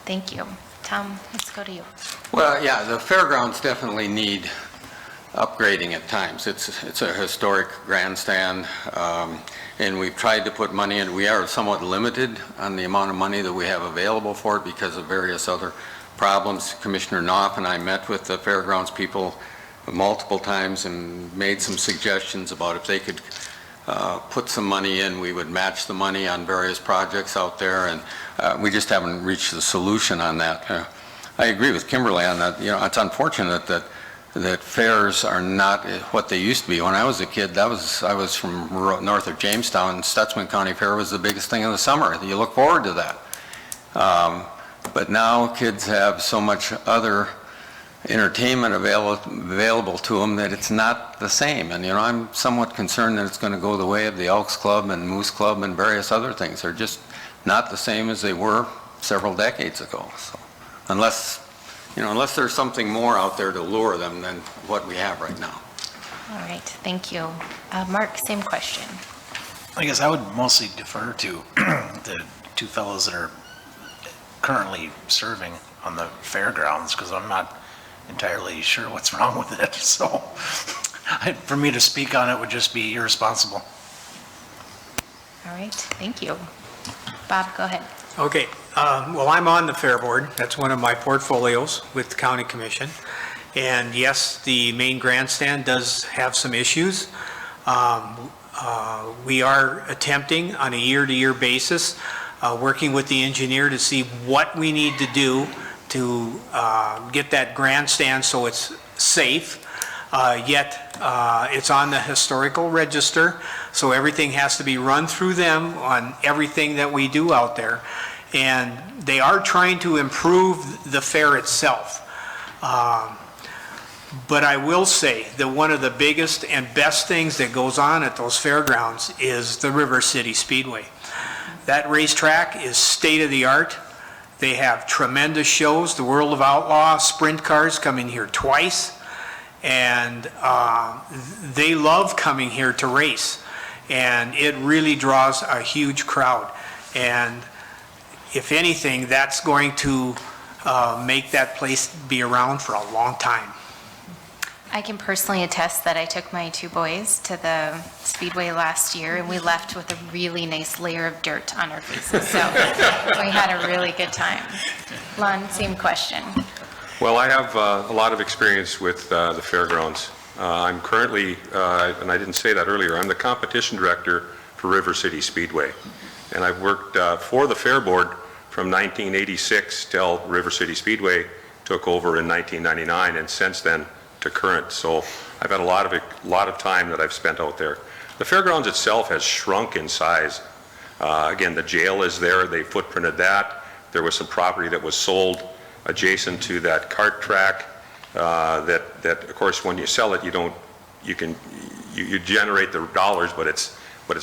Thank you. Tom, let's go to you. Well, yeah, the fairgrounds definitely need upgrading at times. It's a historic grandstand, and we've tried to put money in. We are somewhat limited on the amount of money that we have available for it because of various other problems. Commissioner Knopf and I met with the fairgrounds people multiple times and made some suggestions about if they could put some money in, we would match the money on various projects out there, and we just haven't reached the solution on that. I agree with Kimberly on that. It's unfortunate that fairs are not what they used to be. When I was a kid, I was from north of Jamestown. Stutzman County Fair was the biggest thing in the summer. You look forward to that. But now kids have so much other entertainment available to them that it's not the same. And I'm somewhat concerned that it's going to go the way of the Elks Club and Moose Club and various other things. They're just not the same as they were several decades ago. So unless there's something more out there to lure them than what we have right now. All right, thank you. Mark, same question. I guess I would mostly defer to the 2 fellows that are currently serving on the fairgrounds, because I'm not entirely sure what's wrong with it. So for me to speak on it would just be irresponsible. All right, thank you. Bob, go ahead. Okay, Well, I'm on the Fair Board. That's one of my portfolios with the County Commission. And yes, the main grandstand does have some issues. We are attempting on a year-to-year basis, working with the engineer to see what we need to do to get that grandstand so it's safe. Yet it's on the historical register, so everything has to be run through them on everything that we do out there. And they are trying to improve the fair itself. But I will say that one of the biggest and best things that goes on at those fairgrounds is the River City Speedway. That racetrack is state-of-the-art. They have tremendous shows. The World of Outlaw sprint cars come in here twice. And they love coming here to race. And it really draws a huge crowd. And if anything, that's going to make that place be around for a long time. I can personally attest that I took my two boys to the Speedway last year, and we left with a really nice layer of dirt on our faces. So we had a really good time. Lon, same question. Well, I have a lot of experience with the fairgrounds. I'm currently, and I didn't say that earlier, I'm the competition director for River City Speedway. And I've worked for the Fair Board from 1986 till River City Speedway took over in 1999, and since then to current. So I've had a lot of time that I've spent out there. The fairgrounds itself has shrunk in size. Again, the jail is there. They footprinted that. There was some property that was sold adjacent to that cart track. That of course, when you sell it, you generate the dollars, but it's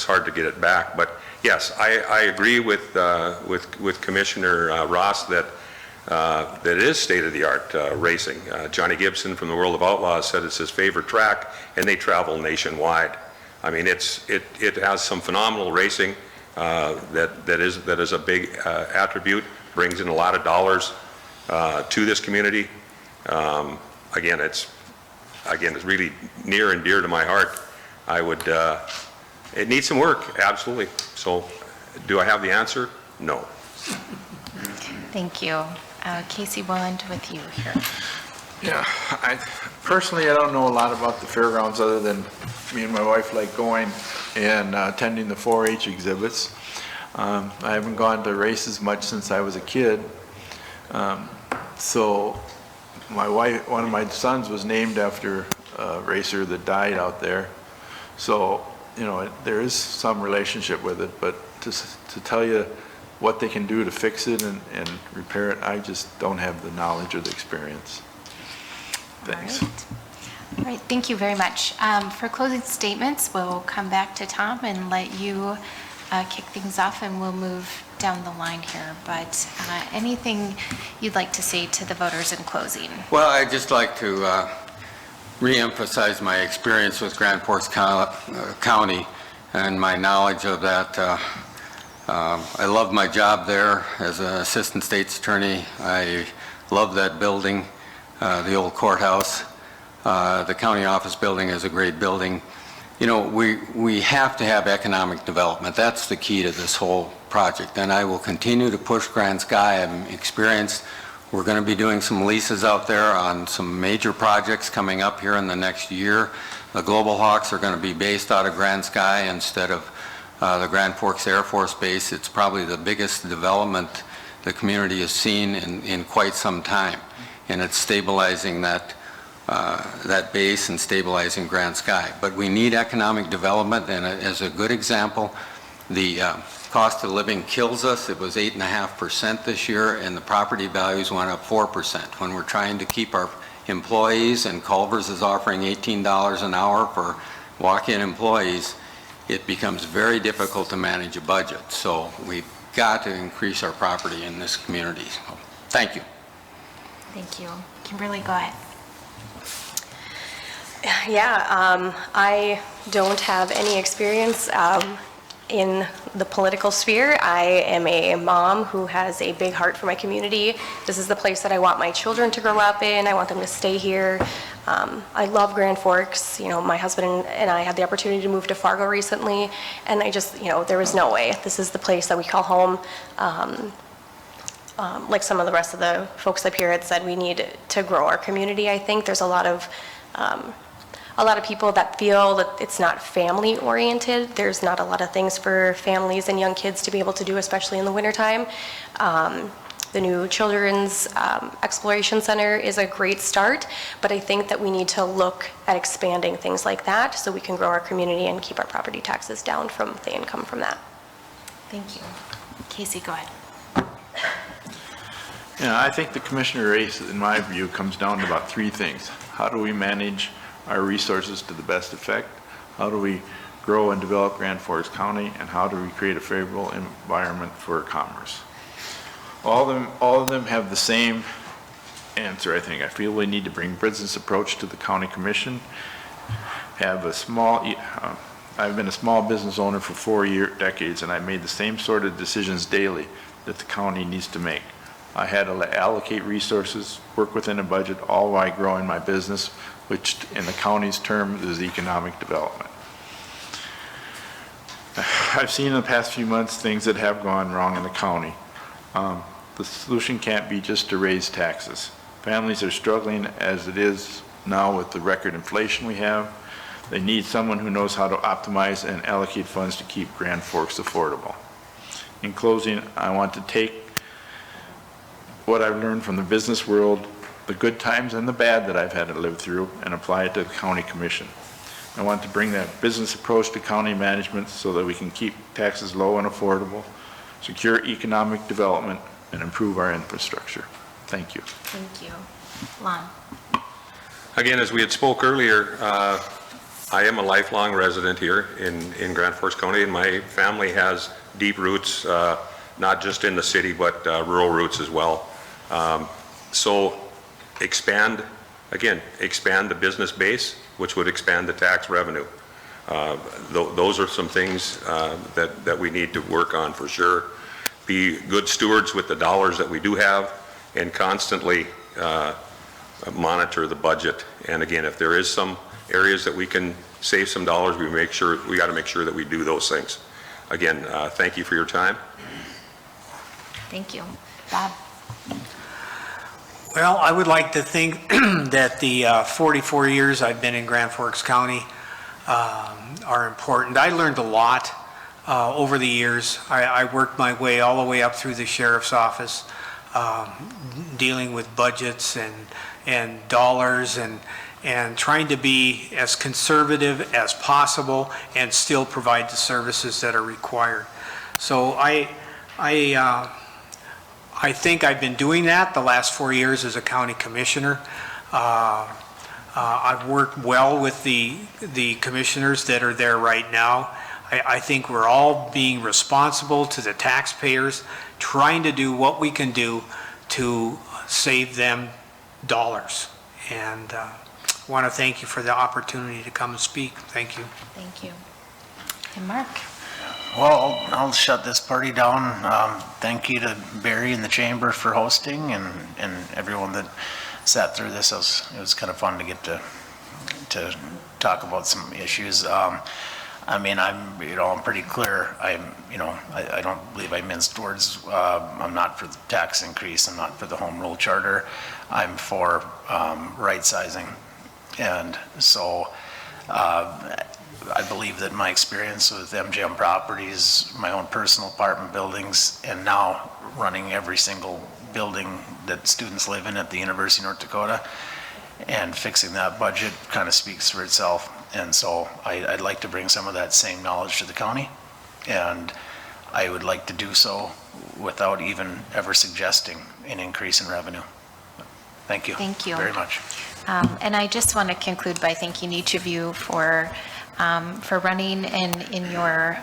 hard to get it back. But yes, I agree with Commissioner Ross that it is state-of-the-art racing. Johnny Gibson from the World of Outlaws said it's his favorite track, and they travel nationwide. I mean, it has some phenomenal racing that is a big attribute, brings in a lot of dollars to this community. Again, it's really near and dear to my heart. It needs some work, absolutely. So, do I have the answer? No. Thank you. Casey, we'll end with you here. Yeah, personally, I don't know a lot about the fairgrounds other than me and my wife like going and attending the 4-H exhibits. I haven't gone to races much since I was a kid. So one of my sons was named after a racer that died out there. So, there is some relationship with it, but to tell you what they can do to fix it and repair it, I just don't have the knowledge or the experience. Thanks. All right, thank you very much. For closing statements, we'll come back to Tom and let you kick things off, and we'll move down the line here. But anything you'd like to say to the voters in closing? Well, I'd just like to re-emphasize my experience with Grand Forks County and my knowledge of that. I love my job there as an assistant state's attorney. I love that building, the old courthouse. The county office building is a great building. We have to have economic development. That's the key to this whole project, and I will continue to push Grand Sky. I'm experienced. We're going to be doing some leases out there on some major projects coming up here in the next year. The Global Hawks are going to be based out of Grand Sky instead of the Grand Forks Air Force Base. It's probably the biggest development the community has seen in quite some time, and it's stabilizing that base and stabilizing Grand Sky. But we need economic development, and as a good example, the cost of living kills us. It was 8.5% this year, and the property values went up 4%. When we're trying to keep our employees, and Culver's is offering $18 an hour for walk-in employees, it becomes very difficult to manage a budget. So we've got to increase our property in this community. So, thank you. Thank you. Kimberly, go ahead. Yeah, I don't have any experience in the political sphere. I am a mom who has a big heart for my community. This is the place that I want my children to grow up in. I want them to stay here. I love Grand Forks. My husband and I had the opportunity to move to Fargo recently, and I just, there was no way. This is the place that we call home. like some of the rest of the folks up here had said, we need to grow our community. I think there's a lot of people that feel that it's not family oriented. There's not a lot of things for families and young kids to be able to do, especially in the wintertime. The new Children's Exploration Center is a great start, but I think that we need to look at expanding things like that so we can grow our community and keep our property taxes down from the income from that. Thank you. Casey, go ahead. Yeah, I think the commissioner race, in my view, comes down to about three things. How do we manage our resources to the best effect? How do we grow and develop Grand Forks County? And how do we create a favorable environment for commerce? All of them have the same answer, I think. I feel we need to bring business approach to the county commission, have a small, I've been a small business owner for 4 decades, and I made the same sort of decisions daily that the county needs to make. I had to allocate resources, work within a budget, all while growing my business, which in the county's term is economic development. I've seen in the past few months things that have gone wrong in the county. The solution can't be just to raise taxes. Families are struggling as it is now with the record inflation we have. They need someone who knows how to optimize and allocate funds to keep Grand Forks affordable. In closing, I want to take what I've learned from the business world, the good times and the bad that I've had to live through, and apply it to the county commission. I want to bring that business approach to county management so that we can keep taxes low and affordable, secure economic development, and improve our infrastructure. Thank you. Thank you. Lon. Again, as we had spoke earlier, I am a lifelong resident here in Grand Forks County, and my family has deep roots, not just in the city, but rural roots as well. So expand the business base, which would expand the tax revenue. Those are some things that we need to work on for sure. Be good stewards with the dollars that we do have, and constantly monitor the budget. And again, if there is some areas that we can save some dollars, we got to make sure that we do those things. Again, thank you for your time. Thank you. Bob. Well, I would like to think that the 44 years I've been in Grand Forks County are important. I learned a lot over the years. I worked my way all the way up through the sheriff's office, dealing with budgets and dollars and trying to be as conservative as possible and still provide the services that are required. So I think I've been doing that the last 4 years as a county commissioner. I've worked well with the commissioners that are there right now. I think we're all being responsible to the taxpayers, trying to do what we can do to save them dollars. And I want to thank you for the opportunity to come and speak. Thank you. Thank you. And Mark. Well, I'll shut this party down. Thank you to Barry and the chamber for hosting, and everyone that sat through this. It was kind of fun to get to talk about some issues. I mean, I'm pretty clear. I don't believe I minced words. I'm not for the tax increase. I'm not for the home rule charter. I'm for right sizing, and so. I believe that my experience with MGM Properties, my own personal apartment buildings, and now running every single building that students live in at the University of North Dakota and fixing that budget kind of speaks for itself. And so I'd like to bring some of that same knowledge to the county, and I would like to do so without even ever suggesting an increase in revenue. Thank you. Thank you. Very much. And I just want to conclude by thanking each of you for running in your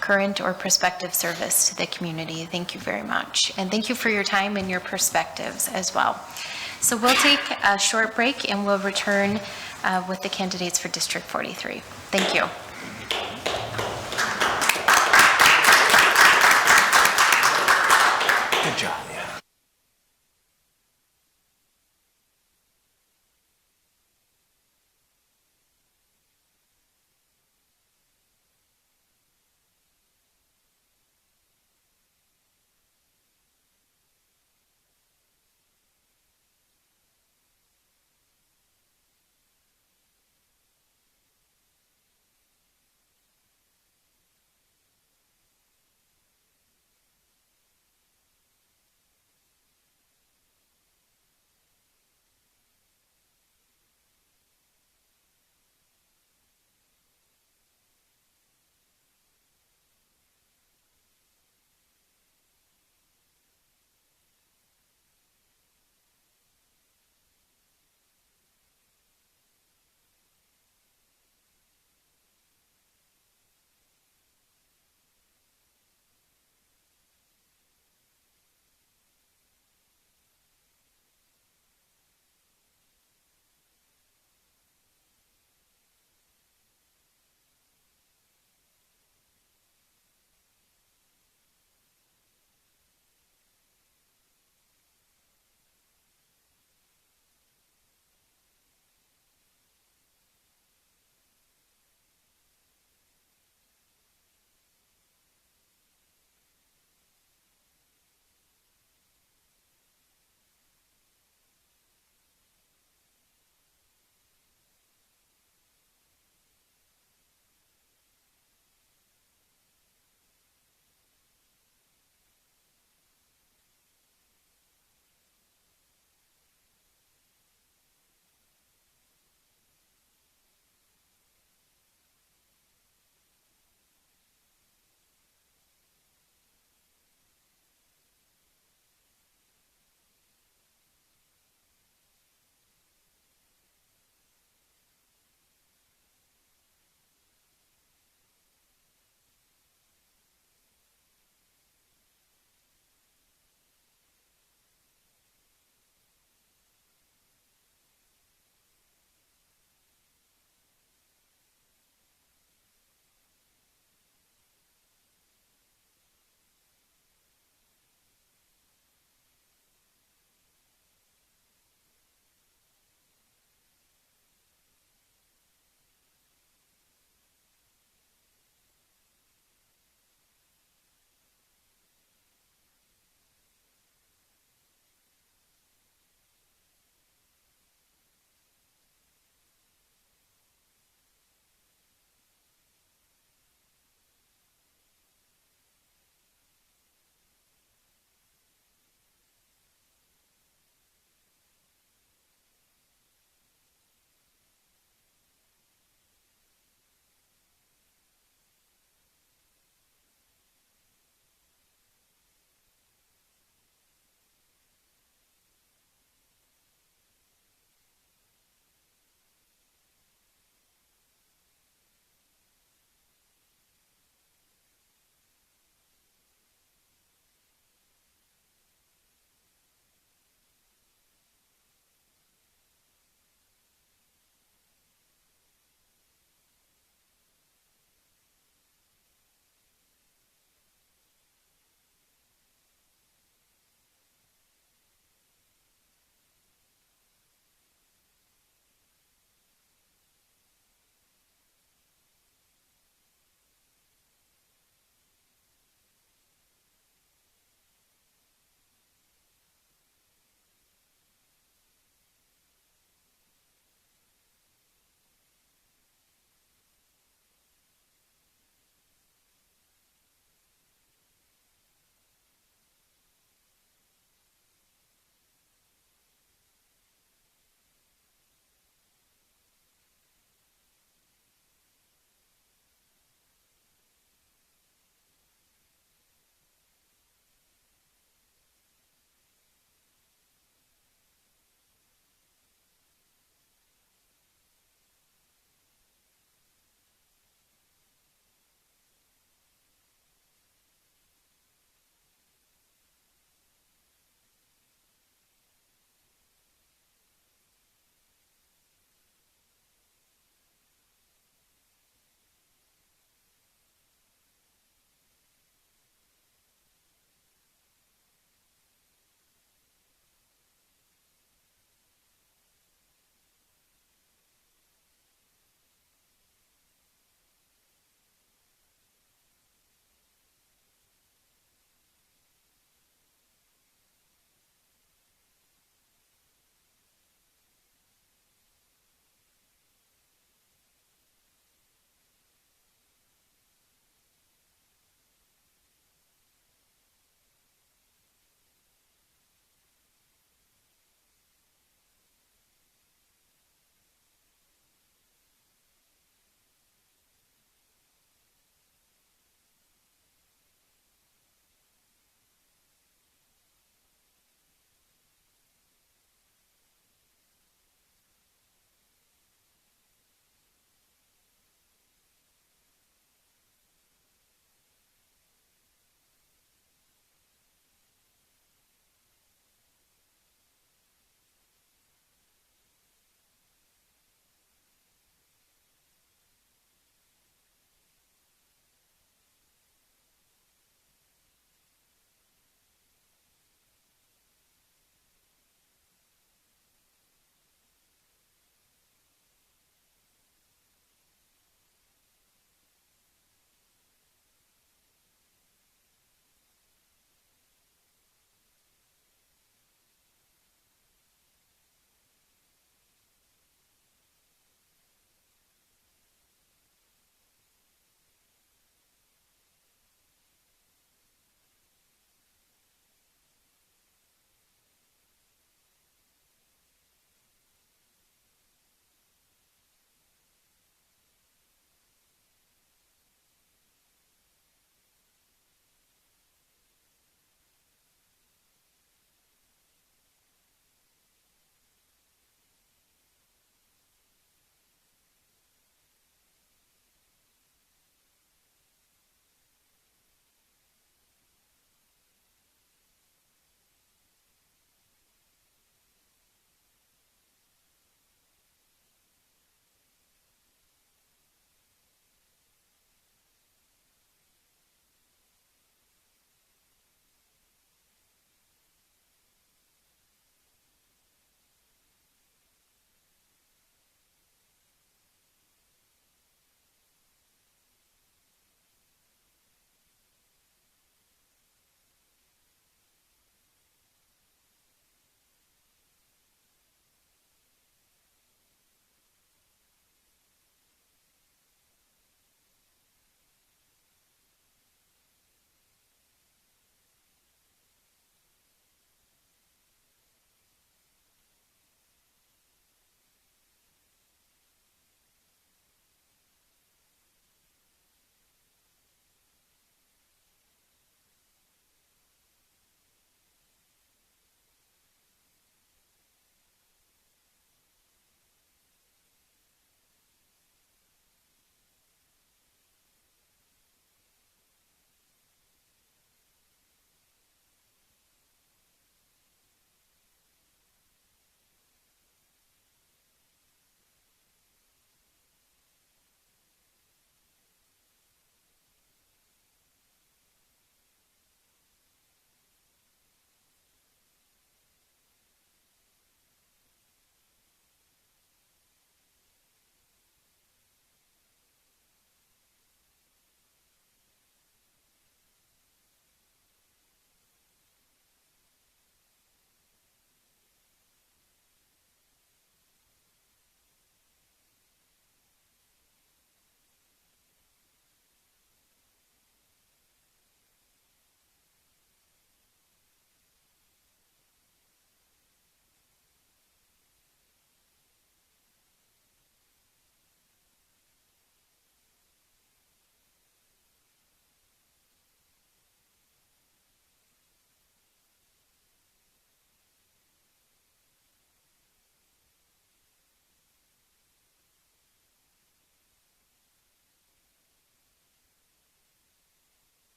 current or prospective service to the community. Thank you very much. And thank you for your time and your perspectives as well. So we'll take a short break and we'll return with the candidates for District 43. Thank you. Good job.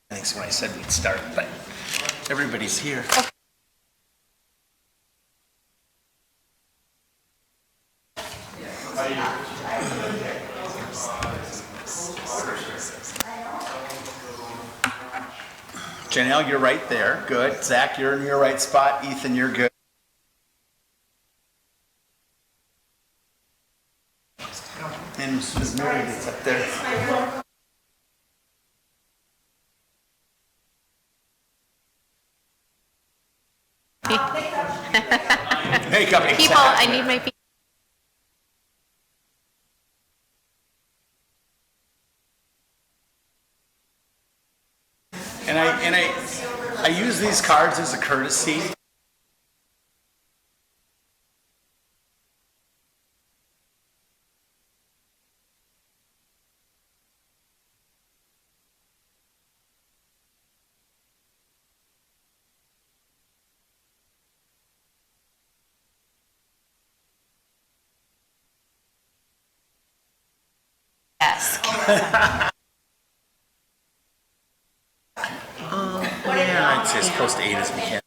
Thanks when I said we'd start, but everybody's here. Janelle, you're right there. Good. Zach, you're in your right spot. Ethan, you're good. And Ms. Meredith's up there. Hey, come here. People, I need my people. And I use these cards as a courtesy. Desk. Yeah, I'd say as close to 8 as we can.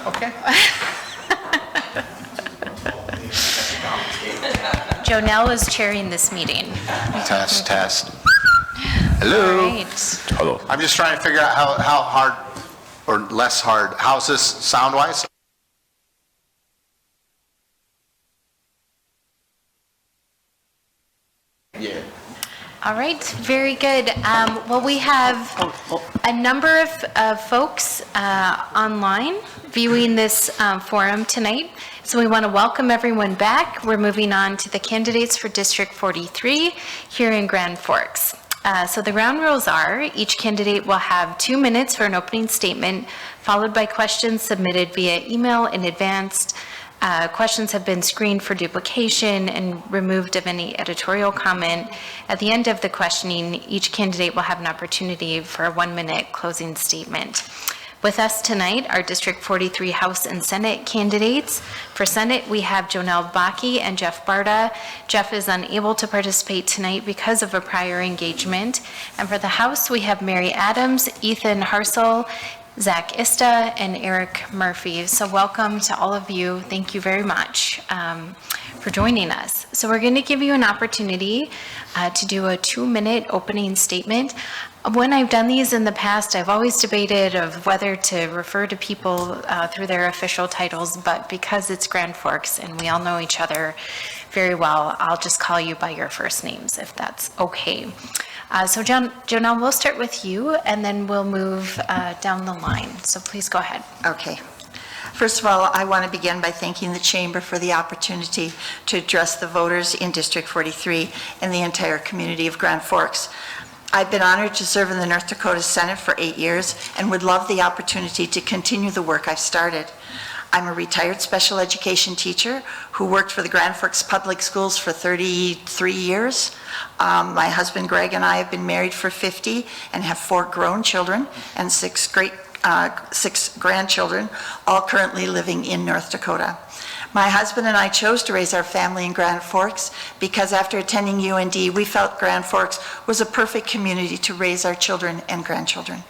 Okay. Jonelle is chairing this meeting. Test, test. All Hello. right. Hello. I'm just trying to figure out how hard or less hard. How's this sound-wise? Yeah. All right, very good. Well, we have a number of folks online viewing this forum tonight, so we want to welcome everyone back. We're moving on to the candidates for District 43 here in Grand Forks. So the ground rules are, each candidate will have 2 minutes for an opening statement, followed by questions submitted via email in advance. Questions have been screened for duplication and removed of any editorial comment. At the end of the questioning, each candidate will have an opportunity for a 1-minute closing statement. With us tonight are District 43 House and Senate candidates. For Senate, we have Jonelle Bakke and Jeff Barta. Jeff is unable to participate tonight because of a prior engagement. And for the House, we have Mary Adams, Ethan Harsel, Zach Ista, and Eric Murphy. So welcome to all of you. Thank you very much for joining us. So we're going to give you an opportunity to do a 2-minute opening statement. When I've done these in the past, I've always debated of whether to refer to people through their official titles, but because it's Grand Forks and we all know each other very well, I'll just call you by your first names, if that's okay. So Jonelle, we'll start with you, and then we'll move down the line. So please go ahead. Okay. First of all, I want to begin by thanking the Chamber for the opportunity to address the voters in District 43 and the entire community of Grand Forks. I've been honored to serve in the North Dakota Senate for 8 years and would love the opportunity to continue the work I've started. I'm a retired special education teacher who worked for the Grand Forks Public Schools for 33 years. My husband Greg and I have been married for 50 and have 4 grown children and 6 grandchildren, all currently living in North Dakota. My husband and I chose to raise our family in Grand Forks because after attending UND, we felt Grand Forks was a perfect community to raise our children and grandchildren.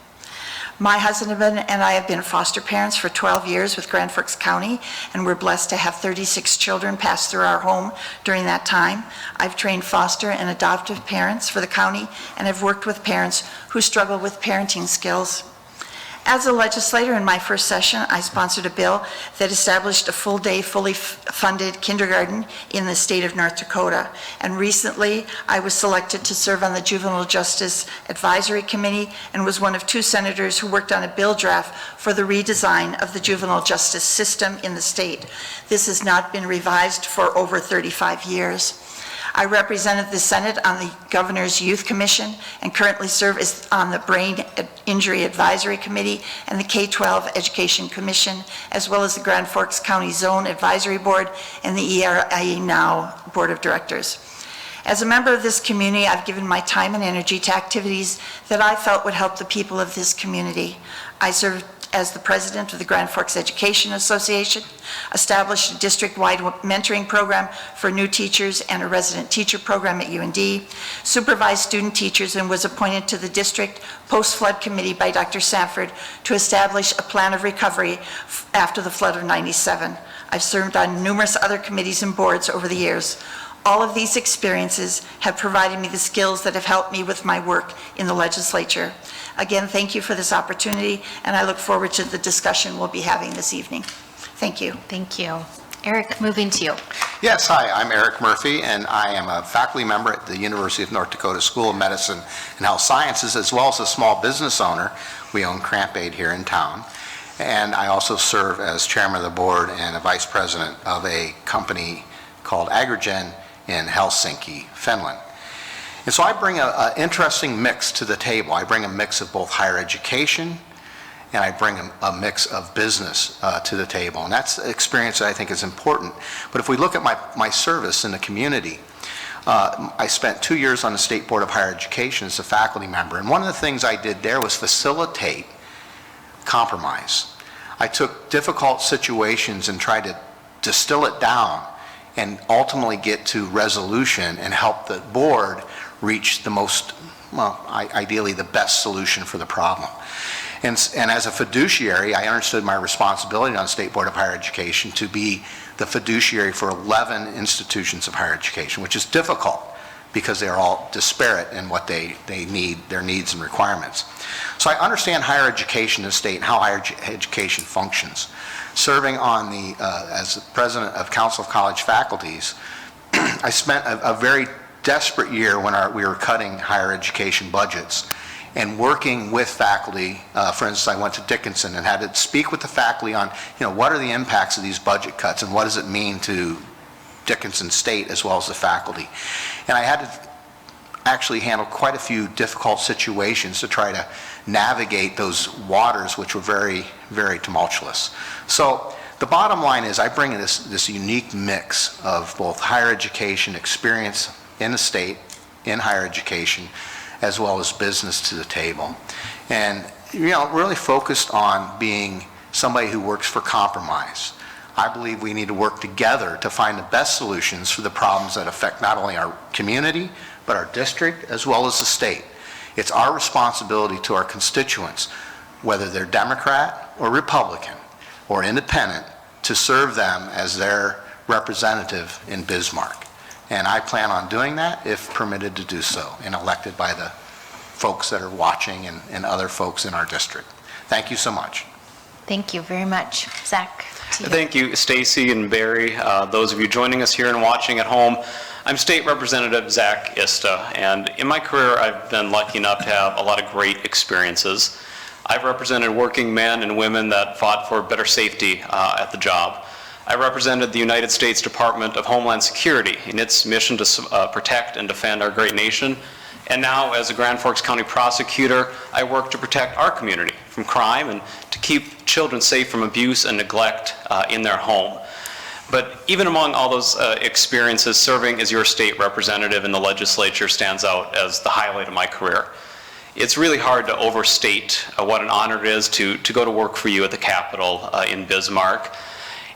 My husband and I have been foster parents for 12 years with Grand Forks County, and we're blessed to have 36 children pass through our home during that time. I've trained foster and adoptive parents for the county and have worked with parents who struggle with parenting skills. As a legislator in my first session, I sponsored a bill that established a full-day, fully funded kindergarten in the state of North Dakota. And recently, I was selected to serve on the Juvenile Justice Advisory Committee and was one of 2 senators who worked on a bill draft for the redesign of the juvenile justice system in the state. This has not been revised for over 35 years. I represented the Senate on the Governor's Youth Commission and currently serve on the Brain Injury Advisory Committee and the K-12 Education Commission, as well as the Grand Forks County Zone Advisory Board and the ERIA Now Board of Directors. As a member of this community, I've given my time and energy to activities that I felt would help the people of this community. I served as the president of the Grand Forks Education Association, established a district-wide mentoring program for new teachers and a resident teacher program at UND, supervised student teachers, and was appointed to the district post-flood committee by Dr. Sanford to establish a plan of recovery after the flood of '97. I've served on numerous other committees and boards over the years. All of these experiences have provided me the skills that have helped me with my work in the legislature. Again, thank you for this opportunity, and I look forward to the discussion we'll be having this evening. Thank you. Thank you. Eric, moving to you. Yes, hi, I'm Eric Murphy, and I am a faculty member at the University of North Dakota School of Medicine and Health Sciences, as well as a small business owner. We own Cramp Aid here in town. And I also serve as chairman of the board and a vice president of a company called Agrigen in Helsinki, Finland. And so I bring an interesting mix to the table. I bring a mix of both higher education and I bring a mix of business to the table. And that's an experience that I think is important. But if we look at my service in the community, I spent 2 years on the State Board of Higher Education as a faculty member. And one of the things I did there was facilitate compromise. I took difficult situations and tried to distill it down and ultimately get to resolution and help the board reach the most, well, ideally the best solution for the problem. And as a fiduciary, I understood my responsibility on the State Board of Higher Education to be the fiduciary for 11 institutions of higher education, which is difficult because they're all disparate in what they need, their needs and requirements. So I understand higher education in the state and how higher education functions. Serving on the, as the president of Council of College Faculties, I spent a very desperate year when we were cutting higher education budgets and working with faculty. For instance, I went to Dickinson and had to speak with the faculty on, what are the impacts of these budget cuts and what does it mean to Dickinson State as well as the faculty. And I had to actually handle quite a few difficult situations to try to navigate those waters, which were very, very tumultuous. So the bottom line is I bring in this unique mix of both higher education experience in the state, in higher education, as well as business to the table. And, really focused on being somebody who works for compromise. I believe we need to work together to find the best solutions for the problems that affect not only our community, but our district, as well as the state. It's our responsibility to our constituents, whether they're Democrat or Republican or independent, to serve them as their representative in Bismarck. And I plan on doing that if permitted to do so and elected by the folks that are watching and other folks in our district. Thank you so much. Thank you very much. Zach, to you. Thank you, Stacy and Barry, those of you joining us here and watching at home. I'm State Representative Zach Ista, and in my career I've been lucky enough to have a lot of great experiences. I've represented working men and women that fought for better safety at the job. I represented the United States Department of Homeland Security in its mission to protect and defend our great nation. And now, as a Grand Forks County prosecutor, I work to protect our community from crime and to keep children safe from abuse and neglect in their home. But even among all those experiences, serving as your state representative in the legislature stands out as the highlight of my career. It's really hard to overstate what an honor it is to go to work for you at the Capitol in Bismarck.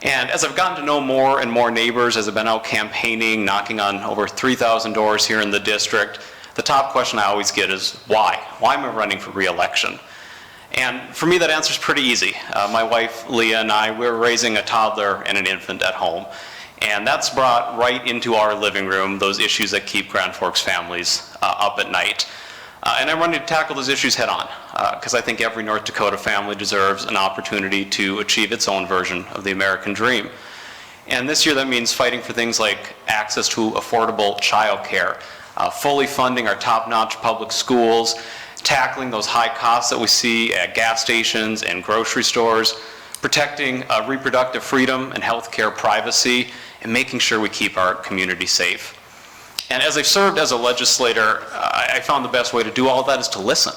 And as I've gotten to know more and more neighbors, as I've been out campaigning, knocking on over 3,000 doors here in the district, the top question I always get is, why? Why am I running for re-election? And for me, that answer is pretty easy. My wife, Leah, and I, we're raising a toddler and an infant at home. And that's brought right into our living room those issues that keep Grand Forks families up at night. And I'm running to tackle those issues head on, because I think every North Dakota family deserves an opportunity to achieve its own version of the American dream. And this year that means fighting for things like access to affordable child care, fully funding our top-notch public schools, tackling those high costs that we see at gas stations and grocery stores, protecting reproductive freedom and healthcare privacy, and making sure we keep our community safe. And as I've served as a legislator, I found the best way to do all of that is to listen.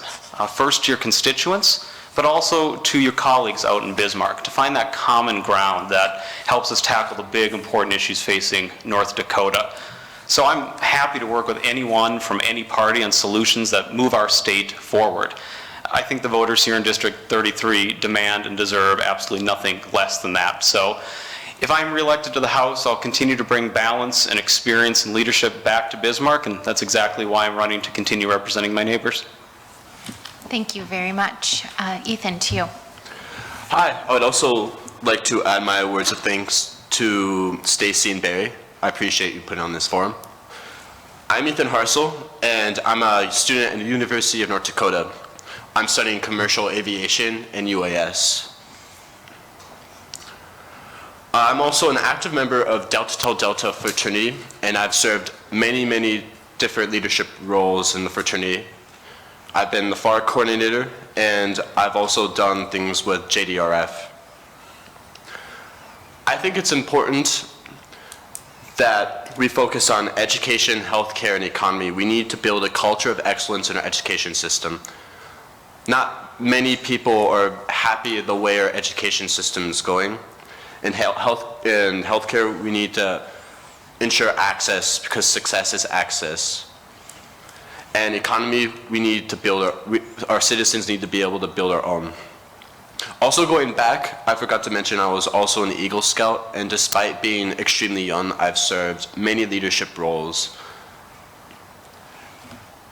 First to your constituents, but also to your colleagues out in Bismarck, to find that common ground that helps us tackle the big, important issues facing North Dakota. So I'm happy to work with anyone from any party on solutions that move our state forward. I think the voters here in District 33 demand and deserve absolutely nothing less than that. So if I'm reelected to the House, I'll continue to bring balance and experience and leadership back to Bismarck, and that's exactly why I'm running to continue representing my neighbors. Thank you very much. Ethan, to you. Hi, I would also like to add my words of thanks to Stacy and Barry. I appreciate you putting on this forum. I'm Ethan Harsel, and I'm a student at the University of North Dakota. I'm studying commercial aviation and UAS. I'm also an active member of Delta Tau Delta fraternity, and I've served many different leadership roles in the fraternity. I've been the FAR coordinator, and I've also done things with JDRF. I think it's important that we focus on education, healthcare, and economy. We need to build a culture of excellence in our education system. Not many people are happy the way our education system is going. In healthcare, we need to ensure access, because success is access. And economy, we need to build our citizens need to be able to build our own. Also going back, I forgot to mention I was also an Eagle Scout, and despite being extremely young, I've served many leadership roles.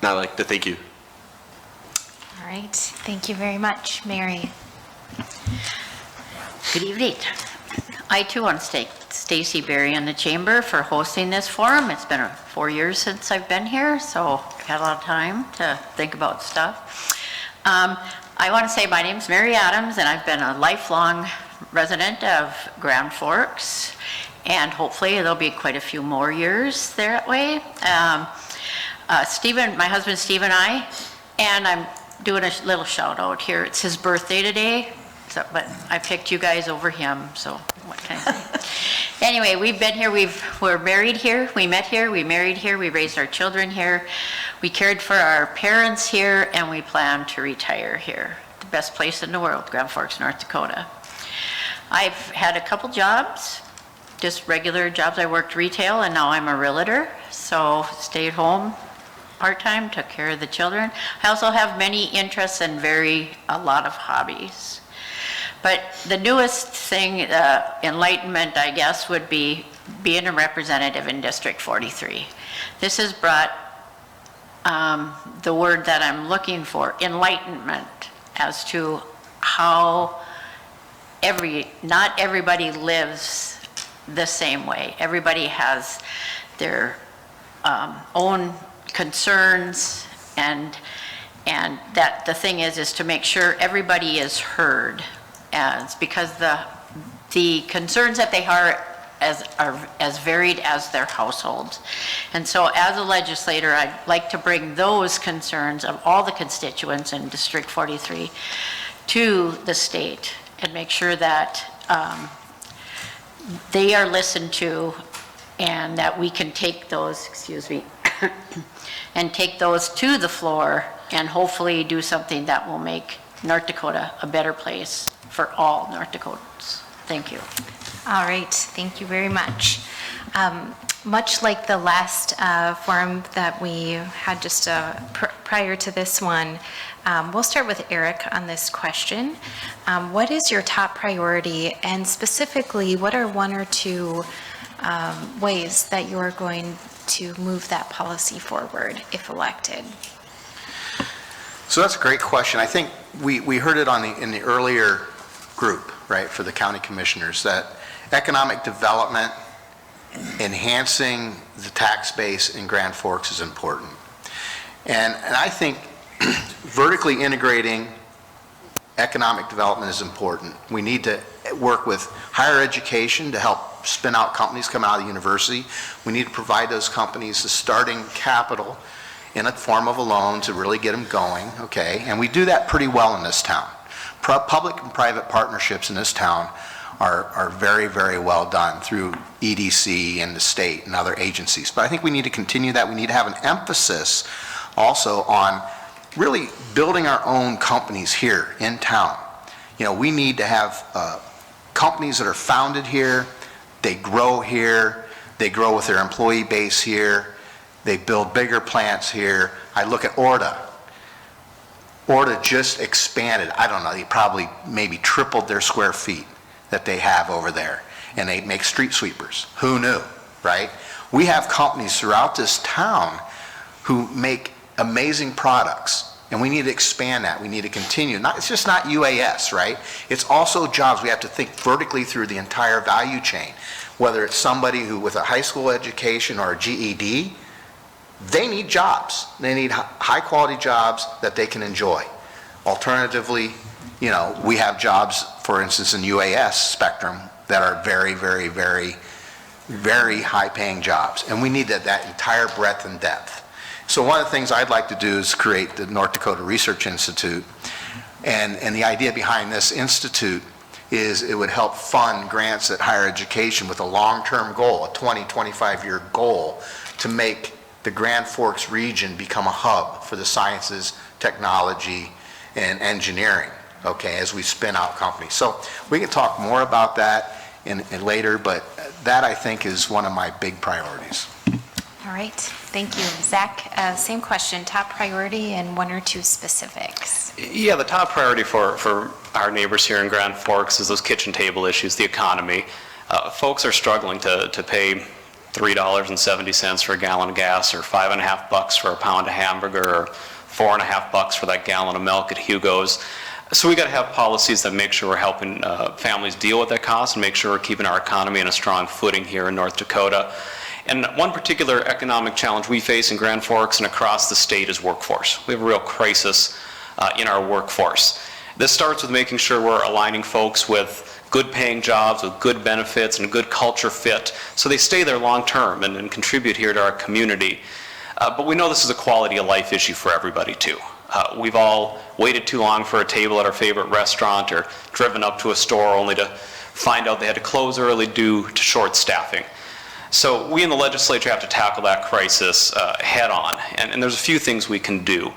And I'd like to thank you. All right, thank you very much. Mary. Good evening. I too want to thank Stacy, Barry, and the Chamber for hosting this forum. It's been 4 years since I've been here, so I've had a lot of time to think about stuff. I want to say my name's Mary Adams, and I've been a lifelong resident of Grand Forks, and hopefully there'll be quite a few more years that way. Stephen, my husband Steve and I, and I'm doing a little shout out here. It's his birthday today. So, but I picked you guys over him, so what can I say? Anyway, we've been here, we're married here, we met here, we married here, we raised our children here, we cared for our parents here, and we plan to retire here. The best place in the world, Grand Forks, North Dakota. I've had a couple jobs, just regular jobs. I worked retail, and now I'm a realtor, so stayed home part-time, took care of the children. I also have many interests and a lot of hobbies. But the newest thing, enlightenment, I guess, would be being a representative in District 43. This has brought the word that I'm looking for, enlightenment, as to how not everybody lives the same way. Everybody has their own concerns, and that the thing is to make sure everybody is heard. As because the concerns that they are as varied as their households. And so as a legislator, I'd like to bring those concerns of all the constituents in District 43 to the state and make sure that they are listened to, and that we can take those, and take those to the floor and hopefully do something that will make North Dakota a better place for all North Dakotans. Thank you. All right, thank you very much. Much like the last forum that we had just prior to this one, we'll start with Eric on this question. What is your top priority, and specifically, what are one or two ways that you're going to move that policy forward if elected? So that's a great question. I think we heard it in the earlier group, right, for the county commissioners, that economic development, enhancing the tax base in Grand Forks is important. And I think vertically integrating economic development is important. We need to work with higher education to help spin out companies coming out of the university. We need to provide those companies the starting capital in a form of a loan to really get them going, okay? And we do that pretty well in this town. Public and private partnerships in this town are very, very well done through EDC and the state and other agencies. But I think we need to continue that. We need to have an emphasis also on really building our own companies here in town. You know, we need to have companies that are founded here, they grow here, they grow with their employee base here, they build bigger plants here. I look at Orta. Orta just expanded. I don't know, they probably maybe tripled their square feet that they have over there. And they make street sweepers. Who knew, right? We have companies throughout this town who make amazing products. And we need to expand that. We need to continue. It's just not UAS, right? It's also jobs. We have to think vertically through the entire value chain. Whether it's somebody who with a high school education or a GED, they need jobs. They need high quality jobs that they can enjoy. Alternatively, you know, we have jobs, for instance, in UAS spectrum that are very, very, very, very high paying jobs. And we need that entire breadth and depth. So one of the things I'd like to do is create the North Dakota Research Institute. And the idea behind this institute is it would help fund grants at higher education with a long-term goal, a 20, 25-year goal to make the Grand Forks region become a hub for the sciences, technology, and engineering, okay, as we spin out companies. So we can talk more about that in later, but that I think is one of my big priorities. All right, thank you. Zach, same question, top priority and one or two specifics. Yeah, the top priority for our neighbors here in Grand Forks is those kitchen table issues, the economy. Folks are struggling to pay $3.70 for a gallon of gas, or $5.50 for a pound of hamburger, or $4.50 for that gallon of milk at Hugo's. So we got to have policies that make sure we're helping families deal with that cost and make sure we're keeping our economy in a strong footing here in North Dakota. And one particular economic challenge we face in Grand Forks and across the state is workforce. We have a real crisis in our workforce. This starts with making sure we're aligning folks with good paying jobs, with good benefits and a good culture fit, so they stay there long term and contribute here to our community. But we know this is a quality of life issue for everybody too. We've all waited too long for a table at our favorite restaurant or driven up to a store only to find out they had to close early due to short staffing. So we in the legislature have to tackle that crisis head on, and there's a few things we can do.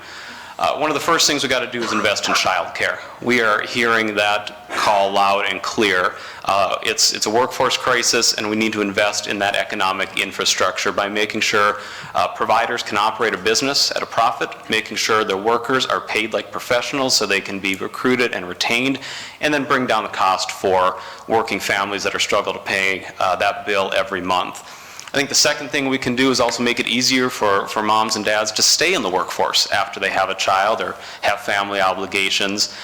One of the first things we got to do is invest in childcare. We are hearing that call loud and clear. It's a workforce crisis, and we need to invest in that economic infrastructure by making sure providers can operate a business at a profit, making sure their workers are paid like professionals so they can be recruited and retained, and then bring down the cost for working families that are struggling to pay that bill every month. I think the second thing we can do is also make it easier for moms and dads to stay in the workforce after they have a child or have family obligations.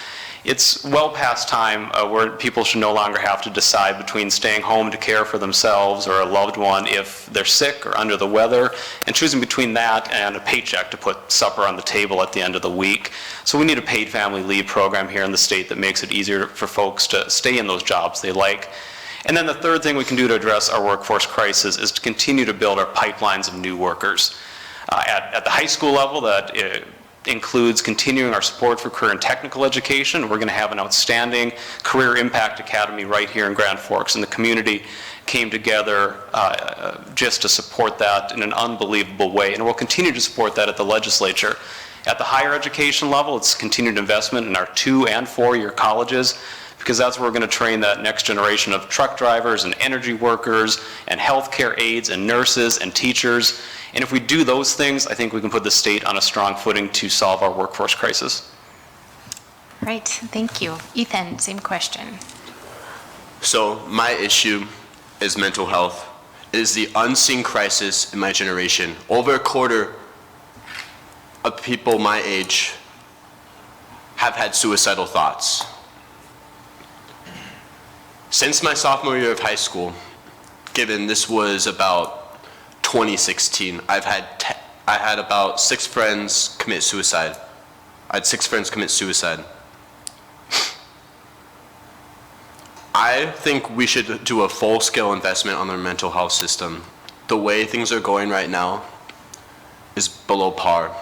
It's well past time where people should no longer have to decide between staying home to care for themselves or a loved one if they're sick or under the weather, and choosing between that and a paycheck to put supper on the table at the end of the week. So we need a paid family leave program here in the state that makes it easier for folks to stay in those jobs they like. And then the third thing we can do to address our workforce crisis is to continue to build our pipelines of new workers. At the high school level, that includes continuing our support for career and technical education. We're going to have an outstanding Career Impact Academy right here in Grand Forks, and the community came together just to support that in an unbelievable way, and we'll continue to support that at the legislature. At the higher education level, it's continued investment in our 2- and 4-year colleges, because that's where we're going to train that next generation of truck drivers and energy workers and healthcare aides and nurses and teachers. And if we do those things, I think we can put the state on a strong footing to solve our workforce crisis. Right, thank you. Ethan, same question. So my issue is mental health. It is the unseen crisis in my generation. Over a quarter of people my age have had suicidal thoughts. Since my sophomore year of high school, given this was about 2016, I had about 6 friends commit suicide. I had 6 friends commit suicide. I think we should do a full-scale investment on our mental health system. The way things are going right now is below par.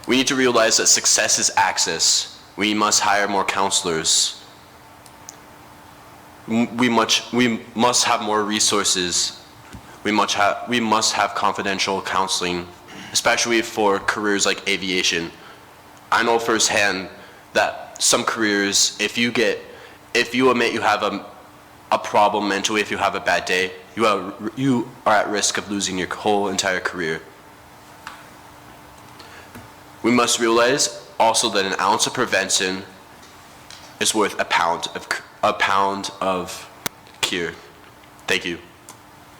We need to realize that success is access. We must hire more counselors. we must have more resources. We must have confidential counseling, especially for careers like aviation. I know firsthand that some careers, if you admit you have a problem mentally, if you have a bad day, you are at risk of losing your whole entire career. We must realize also that an ounce of prevention is worth a pound of cure. Thank you.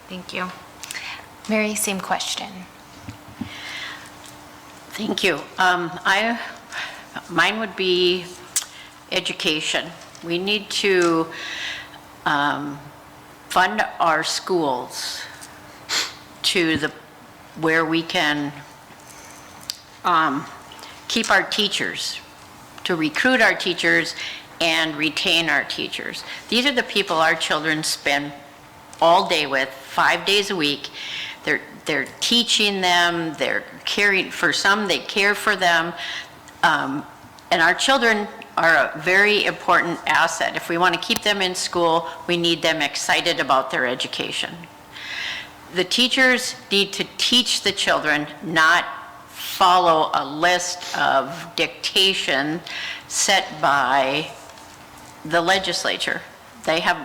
Thank you. Mary, same question. Thank you. Mine would be education. We need to fund our schools to where we can keep our teachers, to recruit our teachers and retain our teachers. These are the people our children spend all day with, 5 days a week. They're teaching them, they're caring for some, they care for them. And our children are a very important asset. If we want to keep them in school, we need them excited about their education. The teachers need to teach the children, not follow a list of dictation set by the legislature.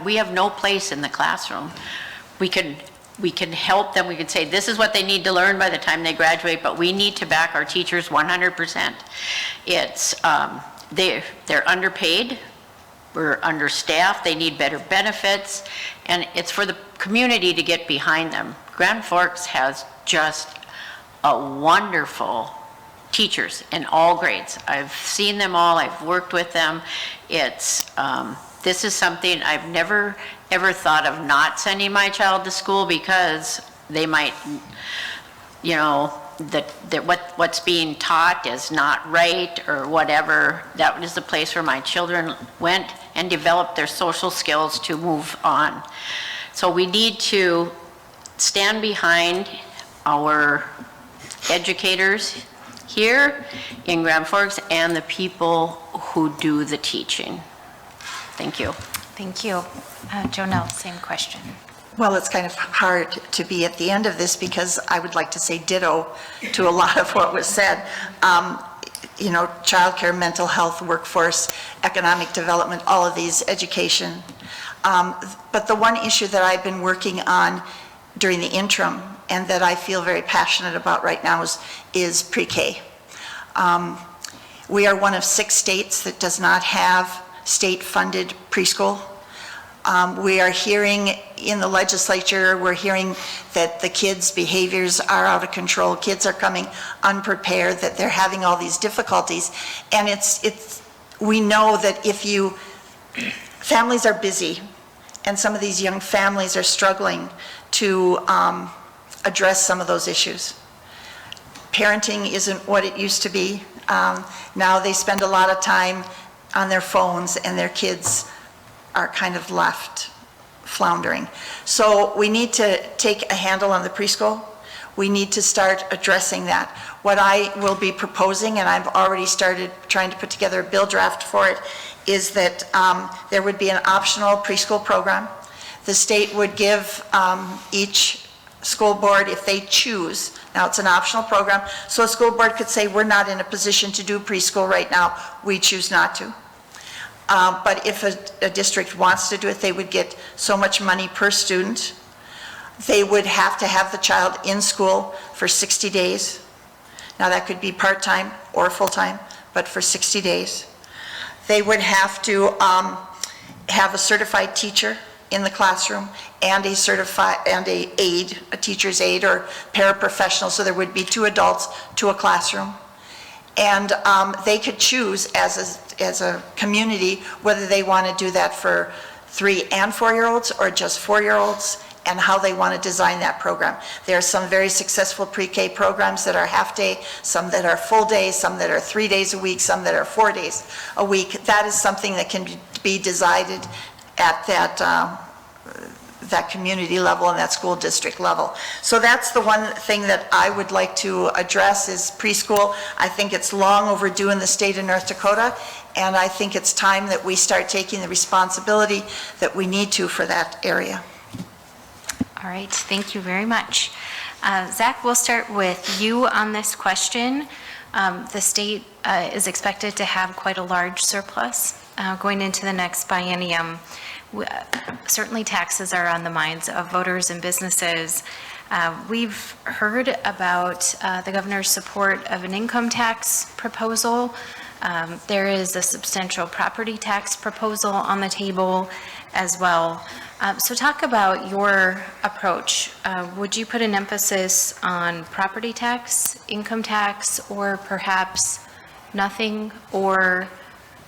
We have no place in the classroom. We can help them, we can say this is what they need to learn by the time they graduate, but we need to back our teachers 100%. They're underpaid, we're understaffed, they need better benefits, and it's for the community to get behind them. Grand Forks has just a wonderful teachers in all grades. I've seen them all, I've worked with them. This is something I've never ever thought of not sending my child to school because they might, what's being taught is not right or whatever. That was the place where my children went and developed their social skills to move on. So we need to stand behind our educators here in Grand Forks and the people who do the teaching. Thank you. Thank you. Jonelle, same question. Well, it's kind of hard to be at the end of this because I would like to say ditto to a lot of what was said. Childcare, mental health, workforce, economic development, all of these, education. But the one issue that I've been working on during the interim and that I feel very passionate about right now is pre-K. We are one of 6 states that does not have state-funded preschool. We are hearing in the legislature, we're hearing that the kids' behaviors are out of control. Kids are coming unprepared, that they're having all these difficulties. And we know that families are busy, and some of these young families are struggling to address some of those issues. Parenting isn't what it used to be. Now they spend a lot of time on their phones and their kids are kind of left floundering. So we need to take a handle on the preschool. We need to start addressing that. What I will be proposing, and I've already started trying to put together a bill draft for it, is that there would be an optional preschool program. The state would give each school board, if they choose, now it's an optional program, so a school board could say, we're not in a position to do preschool right now, we choose not to. But if a district wants to do it, they would get so much money per student. They would have to have the child in school for 60 days. Now that could be part-time or full-time, but for 60 days. They would have to have a certified teacher in the classroom and a teacher's aide or paraprofessional, so there would be 2 adults to a classroom. And they could choose as a community whether they want to do that for 3 and 4-year-olds or just 4-year-olds, and how they want to design that program. There are some very successful pre-K programs that are half-day, some that are full-day, some that are 3 days a week, some that are 4 days a week. That is something that can be decided at that community level and that school district level. So that's the one thing that I would like to address is preschool. I think it's long overdue in the state of North Dakota, and I think it's time that we start taking the responsibility that we need to for that area. All right, thank you very much. Zach, we'll start with you on this question. The state is expected to have quite a large surplus going into the next biennium. Certainly taxes are on the minds of voters and businesses. We've heard about the governor's support of an income tax proposal. There is a substantial property tax proposal on the table as well. So talk about your approach. Would you put an emphasis on property tax, income tax, or perhaps nothing, or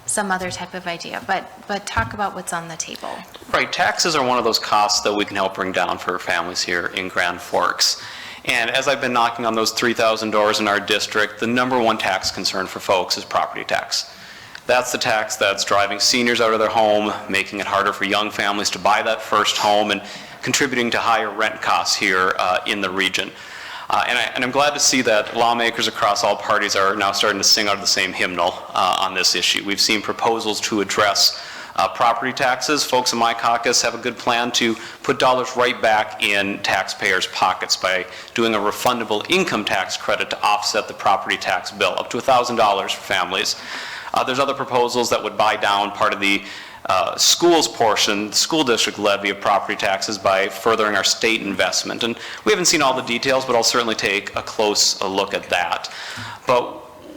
some other type of idea? But talk about what's on the table. Right, taxes are one of those costs that we can help bring down for families here in Grand Forks. And as I've been knocking on those 3,000 doors in our district, the number one tax concern for folks is property tax. That's the tax that's driving seniors out of their home, making it harder for young families to buy that first home, and contributing to higher rent costs here in the region. And I'm glad to see that lawmakers across all parties are now starting to sing out of the same hymnal on this issue. We've seen proposals to address property taxes. Folks in my caucus have a good plan to put dollars right back in taxpayers' pockets by doing a refundable income tax credit to offset the property tax bill, up to $1,000 for families. There's other proposals that would buy down part of the schools portion, the school district levy of property taxes by furthering our state investment. And we haven't seen all the details, but I'll certainly take a close look at that. But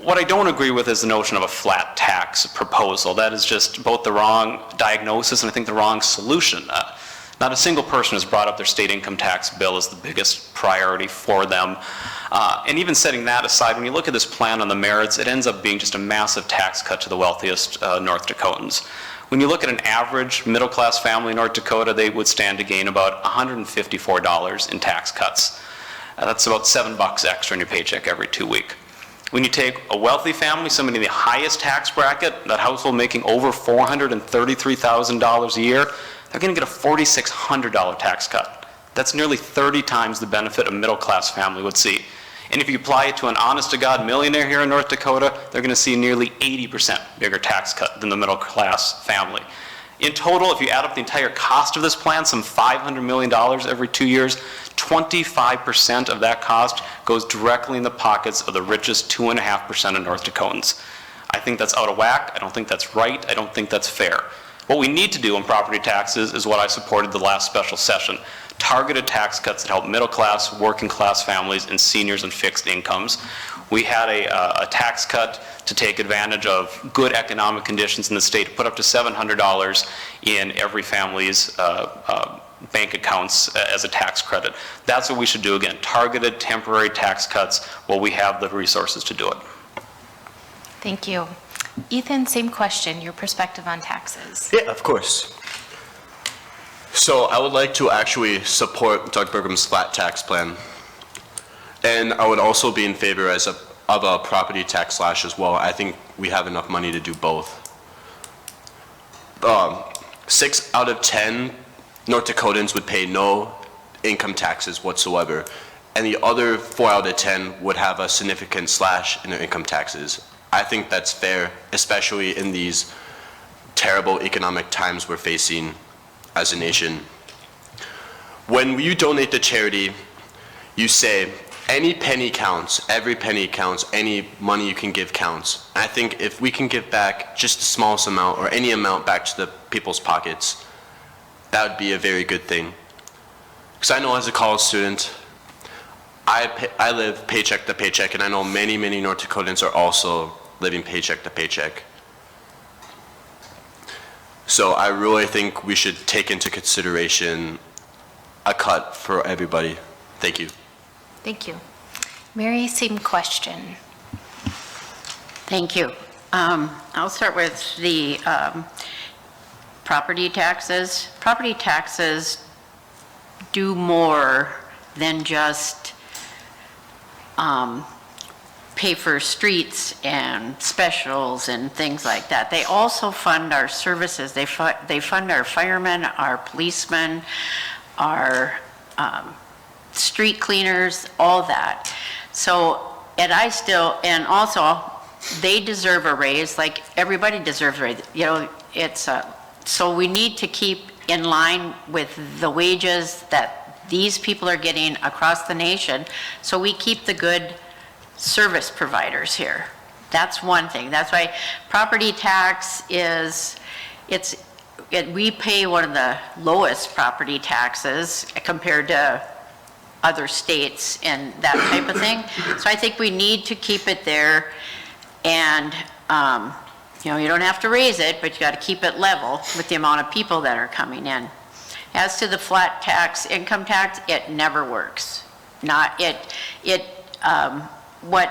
what I don't agree with is the notion of a flat tax proposal. That is just both the wrong diagnosis and I think the wrong solution. Not a single person has brought up their state income tax bill as the biggest priority for them. And even setting that aside, when you look at this plan on the merits, it ends up being just a massive tax cut to the wealthiest North Dakotans. When you look at an average middle-class family in North Dakota, they would stand to gain about $154 in tax cuts. That's about $7 extra in your paycheck every 2 weeks. When you take a wealthy family, somebody in the highest tax bracket, that household making over $433,000 a year, they're going to get a $4,600 tax cut. That's nearly 30 times the benefit a middle-class family would see. And if you apply it to an honest-to-God millionaire here in North Dakota, they're going to see nearly 80% bigger tax cut than the middle-class family. In total, if you add up the entire cost of this plan, some $500 million every 2 years, 25% of that cost goes directly in the pockets of the richest 2.5% of North Dakotans. I think that's out of whack. I don't think that's right. I don't think that's fair. What we need to do on property taxes is what I supported the last special session. Targeted tax cuts that help middle-class, working-class families and seniors and fixed incomes. We had a tax cut to take advantage of good economic conditions in the state to put up to $700 in every family's bank accounts as a tax credit. That's what we should do again, targeted temporary tax cuts while we have the resources to do it. Thank you. Ethan, same question, your perspective on taxes. Yeah, of course. So I would like to actually support Doug Burgum's flat tax plan. And I would also be in favor of a property tax slash as well. I think we have enough money to do both. 6 out of 10 North Dakotans would pay no income taxes whatsoever. And the other 4 out of 10 would have a significant slash in their income taxes. I think that's fair, especially in these terrible economic times we're facing as a nation. When you donate to charity, you say, any penny counts, every penny counts, any money you can give counts. And I think if we can give back just the smallest amount or any amount back to the people's pockets, that would be a very good thing. Because I know as a college student, I live paycheck to paycheck, and I know many, many North Dakotans are also living paycheck to paycheck. So I really think we should take into consideration a cut for everybody. Thank you. Thank you. Mary, same question. Thank you. I'll start with the property taxes. Property taxes do more than just pay for streets and specials and things like that. They also fund our services. They fund our firemen, our policemen, our street cleaners, all that. So, and also, they deserve a raise, like everybody deserves a raise. You know, so we need to keep in line with the wages that these people are getting across the nation, so we keep the good service providers here. That's one thing. That's why property tax we pay one of the lowest property taxes compared to other states and that type of thing. So I think we need to keep it there, and you know, you don't have to raise it, but you got to keep it level with the amount of people that are coming in. As to the flat tax, income tax, it never works. What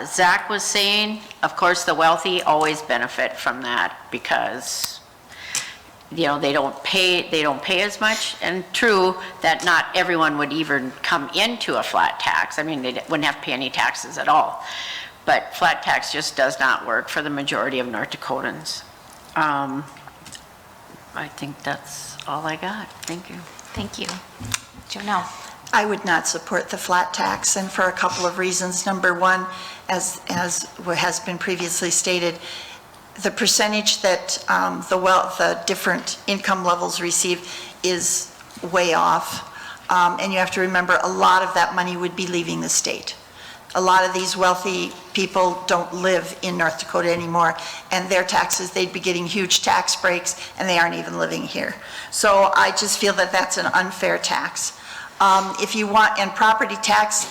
Zach was saying, of course, the wealthy always benefit from that because, you know, they don't pay as much. And true that not everyone would even come into a flat tax. I mean, they wouldn't have to pay any taxes at all. But flat tax just does not work for the majority of North Dakotans. I think that's all I got. Thank you. Thank you. Jonelle. I would not support the flat tax, and for a couple of reasons. Number one, as has been previously stated, the percentage that the different income levels receive is way off. And you have to remember, a lot of that money would be leaving the state. A lot of these wealthy people don't live in North Dakota anymore, and their taxes, they'd be getting huge tax breaks, and they aren't even living here. So I just feel that that's an unfair tax. If you want, and property tax,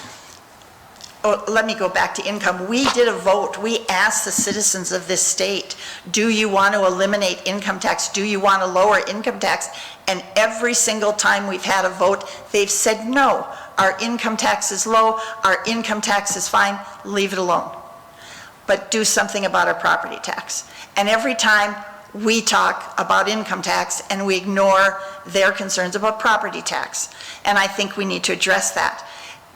let me go back to income. We did a vote. We asked the citizens of this state, do you want to eliminate income tax? Do you want to lower income tax? And every single time we've had a vote, they've said no. Our income tax is low, our income tax is fine, leave it alone. But do something about our property tax. And every time we talk about income tax and we ignore their concerns about property tax. And I think we need to address that.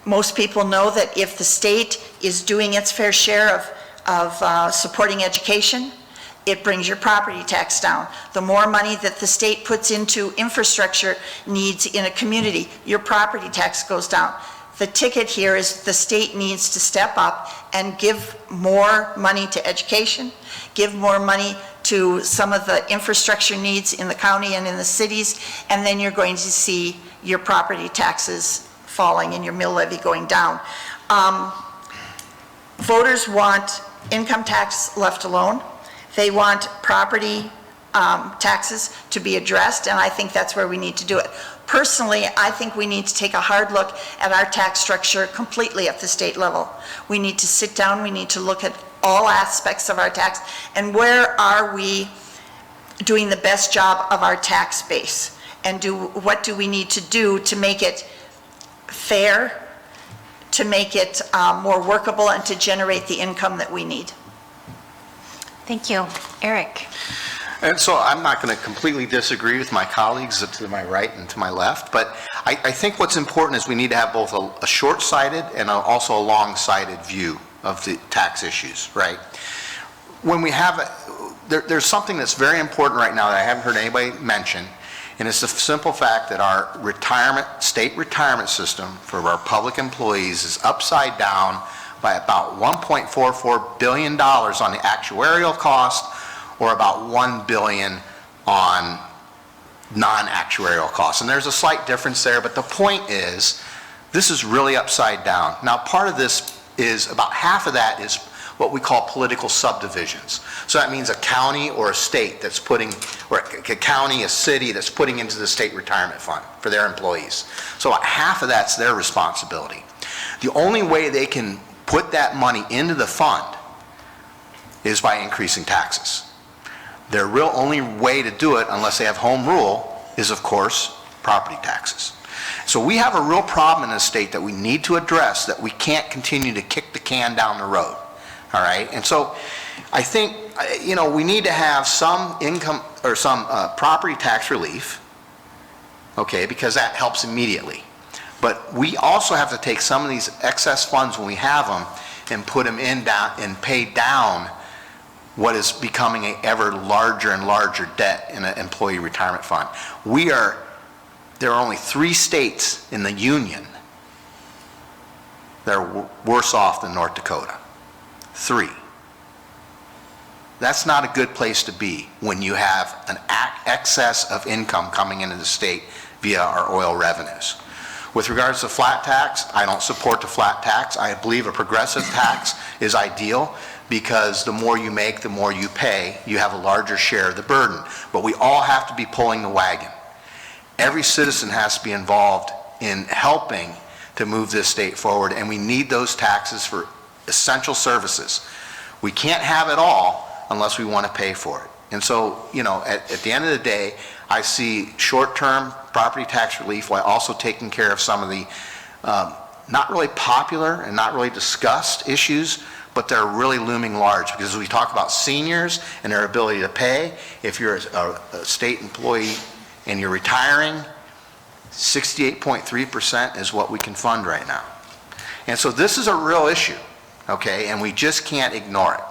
Most people know that if the state is doing its fair share of supporting education, it brings your property tax down. The more money that the state puts into infrastructure needs in a community, your property tax goes down. The ticket here is the state needs to step up and give more money to education, give more money to some of the infrastructure needs in the county and in the cities, and then you're going to see your property taxes falling and your mill levy going down. Voters want income tax left alone. They want property taxes to be addressed, and I think that's where we need to do it. Personally, I think we need to take a hard look at our tax structure completely at the state level. We need to sit down, we need to look at all aspects of our tax, and where are we doing the best job of our tax base? And what do we need to do to make it fair, to make it more workable, and to generate the income that we need? Thank you. Eric. And so I'm not going to completely disagree with my colleagues to my right and to my left, but I think what's important is we need to have both a short-sighted and also a long-sighted view of the tax issues, right? When we have, there's something that's very important right now that I haven't heard anybody mention, and it's the simple fact that our state retirement system for our public employees is upside down by about $1.44 billion on the actuarial cost, or about $1 billion on non-actuarial costs. And there's a slight difference there, but the point is, this is really upside down. Now, part of this is, about half of that is what we call political subdivisions. So that means a county or a state that's putting, or a county, a city that's putting into the state retirement fund for their employees. So about half of that's their responsibility. The only way they can put that money into the fund is by increasing taxes. Their real only way to do it, unless they have home rule, is of course property taxes. So we have a real problem in this state that we need to address, that we can't continue to kick the can down the road. All right, and so I think, you know, we need to have some income or some property tax relief, okay, because that helps immediately. But we also have to take some of these excess funds when we have them and put them in down and pay down what is becoming an ever larger and larger debt in an employee retirement fund. We are there are only 3 states in the union that are worse off than North Dakota. 3. That's not a good place to be when you have an excess of income coming into the state via our oil revenues. With regards to flat tax, I don't support the flat tax. I believe a progressive tax is ideal because the more you make, the more you pay. You have a larger share of the burden. But we all have to be pulling the wagon. Every citizen has to be involved in helping to move this state forward, and we need those taxes for essential services. We can't have it all unless we want to pay for it. And so, you know, at the end of the day, I see short-term property tax relief while also taking care of some of the not really popular and not really discussed issues, but they're really looming large, because as we talk about seniors and their ability to pay, if you're a state employee and you're retiring, 68.3% is what we can fund right now. And so this is a real issue, okay, and we just can't ignore it.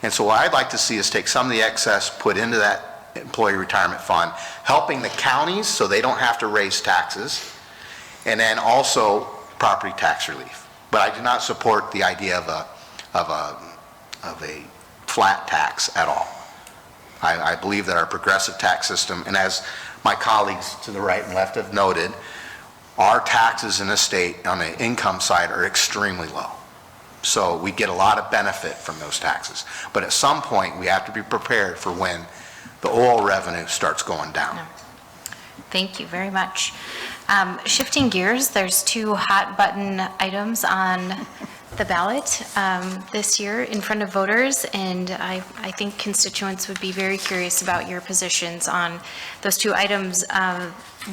And so what I'd like to see is take some of the excess, put into that employee retirement fund, helping the counties so they don't have to raise taxes, and then also property tax relief. But I do not support the idea of a flat tax at all. I believe that our progressive tax system, and as my colleagues to the right and left have noted, our taxes in the state on the income side are extremely low. So we get a lot of benefit from those taxes. But at some point, we have to be prepared for when the oil revenue starts going down. Thank you very much. Shifting gears, there's 2 hot button items on the ballot this year in front of voters, and I think constituents would be very curious about your positions on those 2 items,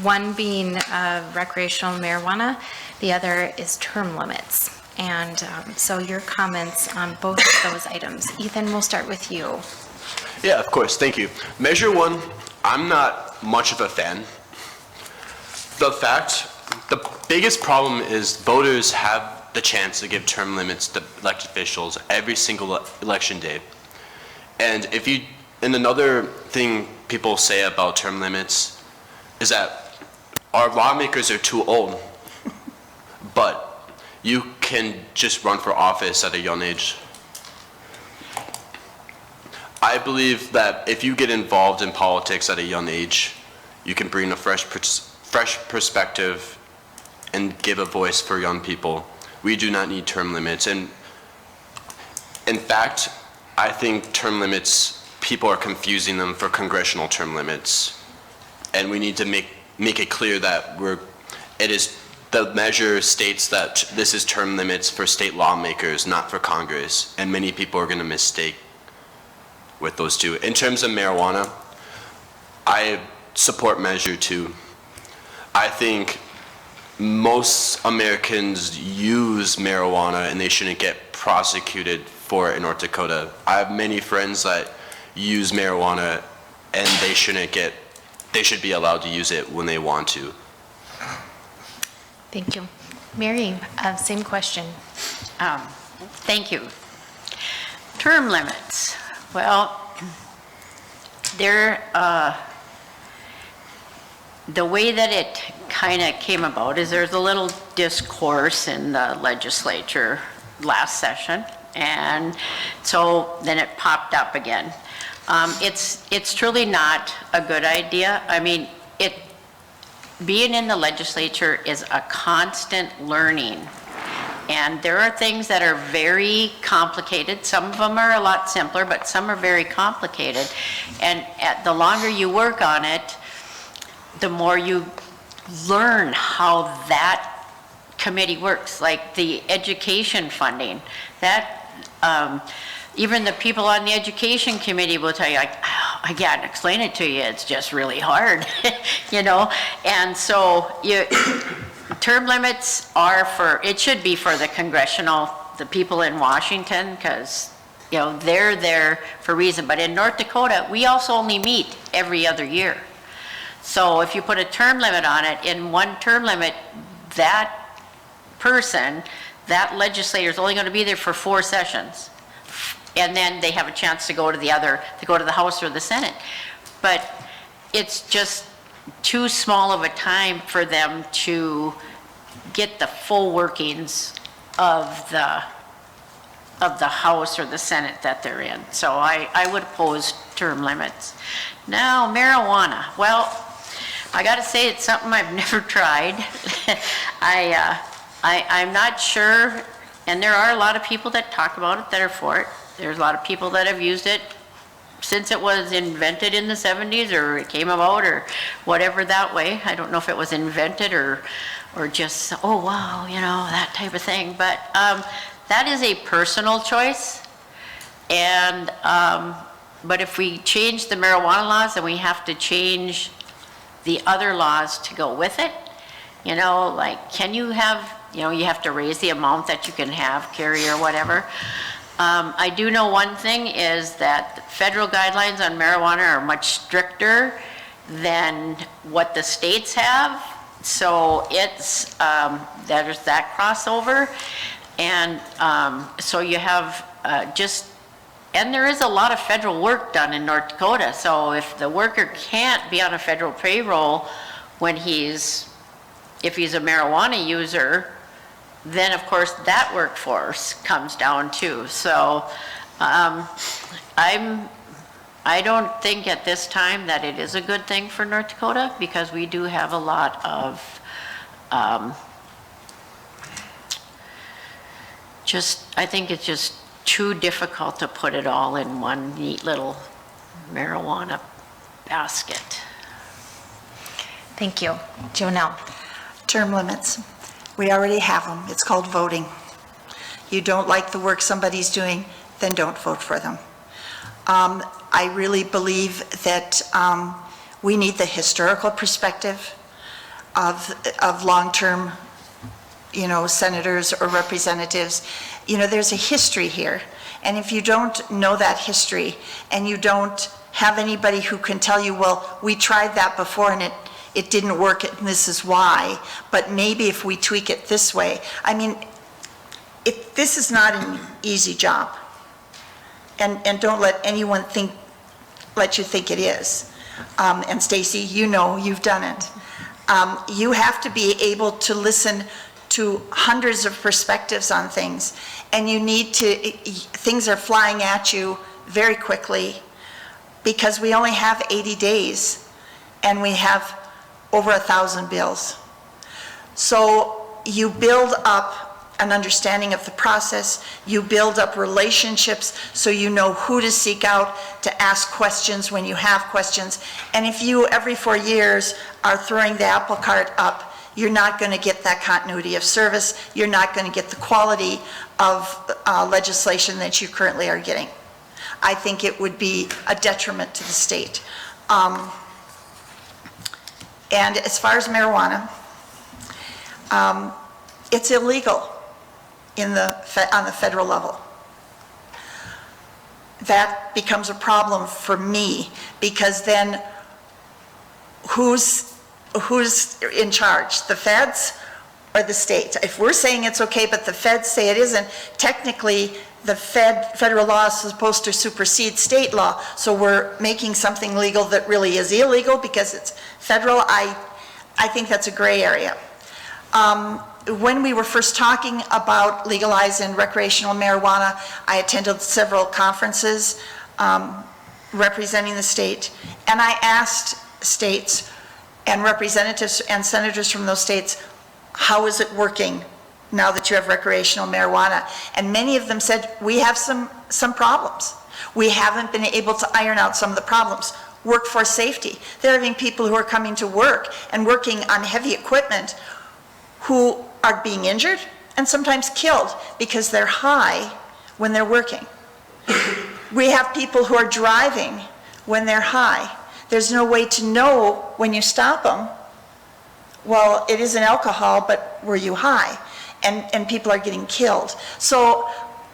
one being recreational marijuana, the other is term limits. And so your comments on both of those items. Ethan, we'll start with you. Yeah, of course, thank you. Measure 1, I'm not much of a fan. The biggest problem is voters have the chance to give term limits to elected officials every single election day. And another thing people say about term limits is that our lawmakers are too old, but you can just run for office at a young age. I believe that if you get involved in politics at a young age, you can bring a fresh perspective and give a voice for young people. We do not need term limits. And in fact, I think term limits, people are confusing them for congressional term limits. And we need to make it clear that the measure states that this is term limits for state lawmakers, not for Congress. And many people are going to mistake with those 2. In terms of marijuana, I support Measure 2. I think most Americans use marijuana and they shouldn't get prosecuted for it in North Dakota. I have many friends that use marijuana and they should be allowed to use it when they want to. Thank you. Mary, same question. Thank you. Term limits. Well, the way that it kind of came about is there's a little discourse in the legislature last session, and so then it popped up again. It's truly not a good idea. I mean, being in the legislature is a constant learning. And there are things that are very complicated. Some of them are a lot simpler, but some are very complicated. And the longer you work on it, the more you learn how that committee works. Like the education funding, even the people on the education committee will tell you, I can't explain it to you, it's just really hard, you know? And so term limits it should be for the people in Washington, because, you know, they're there for a reason. But in North Dakota, we also only meet every other year. So if you put a term limit on it, in one term limit, that legislator is only going to be there for 4 sessions. And then they have a chance to go to the House or the Senate. But it's just too small of a time for them to get the full workings of the House or the Senate that they're in. So I would oppose term limits. Now, marijuana. Well, I got to say it's something I've never tried. I'm not sure, and there are a lot of people that talk about it that are for it. There's a lot of people that have used it since it was invented in the 70s or it came about or whatever that way. I don't know if it was invented or just, oh wow, you know, that type of thing. But that is a personal choice. And, but if we change the marijuana laws, then we have to change the other laws to go with it. You know, like, can you have, you know, you have to raise the amount that you can have, carry or whatever. I do know one thing is that the federal guidelines on marijuana are much stricter than what the states have. So it's, there's that crossover. And so you have and there is a lot of federal work done in North Dakota. So if the worker can't be on a federal payroll when if he's a marijuana user, then of course that workforce comes down too. So I don't think at this time that it is a good thing for North Dakota because we do have a lot of I think it's just too difficult to put it all in one neat little marijuana basket. Thank you. Jonelle. Term limits. We already have them. It's called voting. You don't like the work somebody's doing, then don't vote for them. I really believe that we need the historical perspective of long-term, you know, senators or representatives. You know, there's a history here. And if you don't know that history and you don't have anybody who can tell you, well, we tried that before and it didn't work and this is why, but maybe if we tweak it this way. I mean, this is not an easy job. And don't let anyone let you think it is. And Stacy, you know, you've done it. You have to be able to listen to hundreds of perspectives on things, and you need to, things are flying at you very quickly because we only have 80 days and we have over 1,000 bills. So you build up an understanding of the process, you build up relationships so you know who to seek out to ask questions when you have questions. And if you, every 4 years, are throwing the apple cart up, you're not going to get that continuity of service, you're not going to get the quality of legislation that you currently are getting. I think it would be a detriment to the state. And as far as marijuana, it's illegal on the federal level. That becomes a problem for me because then who's in charge, the feds or the states? If we're saying it's okay, but the feds say it isn't, technically the federal law is supposed to supersede state law, so we're making something legal that really is illegal because it's federal. I think that's a gray area. When we were first talking about legalizing recreational marijuana, I attended several conferences representing the state, and I asked states and representatives and senators from those states, how is it working now that you have recreational marijuana? And many of them said, we have some problems. We haven't been able to iron out some of the problems. Workforce safety. They're having people who are coming to work and working on heavy equipment who are being injured and sometimes killed because they're high when they're working. We have people who are driving when they're high. There's no way to know when you stop them, well, it isn't alcohol, but were you high? And people are getting killed. So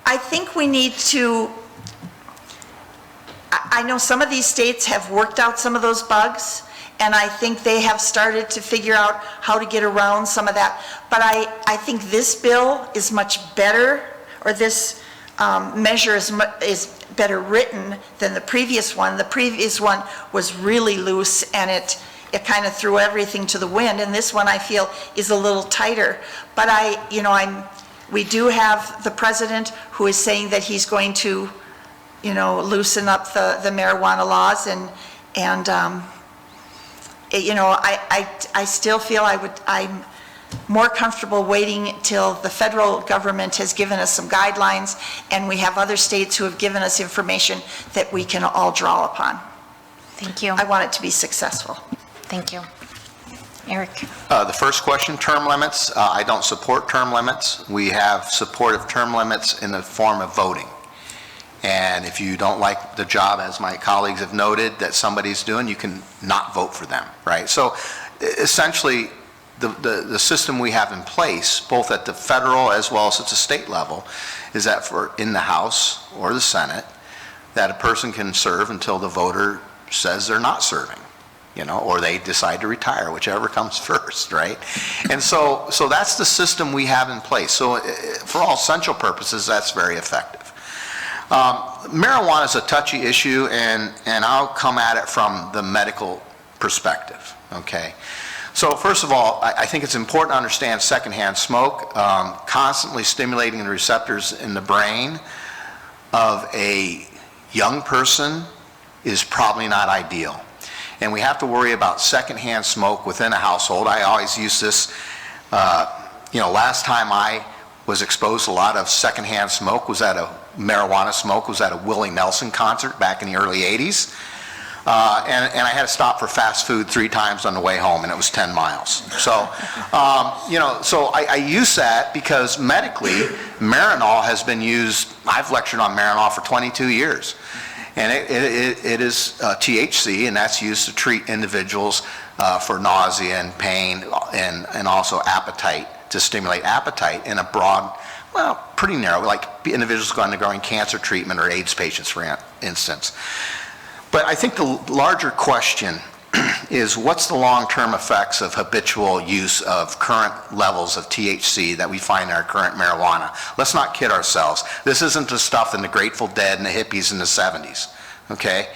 I think we need to, I know some of these states have worked out some of those bugs, and I think they have started to figure out how to get around some of that. But I think this bill is much better, or this measure is better written than the previous one. The previous one was really loose, and it it kind of threw everything to the wind, and this one I feel is a little tighter. But we do have the president who is saying that he's going to, loosen up the marijuana laws, and I still feel I'm more comfortable waiting till the federal government has given us some guidelines, and we have other states who have given us information that we can all draw upon. Thank you. I want it to be successful. Thank you. Eric? The first question, term limits. I don't support term limits. We have support of term limits in the form of voting. And if you don't like the job, as my colleagues have noted, that somebody's doing, you can not vote for them, right? So essentially, the system we have in place, both at the federal as well as at the state level, is that in the House or the Senate, that a person can serve until the voter says they're not serving, or they decide to retire, whichever comes first, right? And so that's the system we have in place. So for all essential purposes, that's very effective. Marijuana is a touchy issue, and I'll come at it from the medical perspective, okay? So first of all, I think it's important to understand secondhand smoke. Constantly stimulating the receptors in the brain of a young person is probably not ideal. And we have to worry about secondhand smoke within a household. I always use this, last time I was exposed to a lot of secondhand smoke was at marijuana smoke was at a Willie Nelson concert back in the early 80s. And I had to stop for fast food 3 times on the way home, and it was 10 miles. So, so I use that because medically, Marinol has been used. I've lectured on Marinol for 22 years. And it is THC, and that's used to treat individuals for nausea and pain and also appetite, to stimulate appetite in a broad, pretty narrow, like individuals undergoing cancer treatment or AIDS patients, for instance. But I think the larger question is, what's the long-term effects of habitual use of current levels of THC that we find in our current marijuana? Let's not kid ourselves. This isn't the stuff in the Grateful Dead and the hippies in the 70s, okay?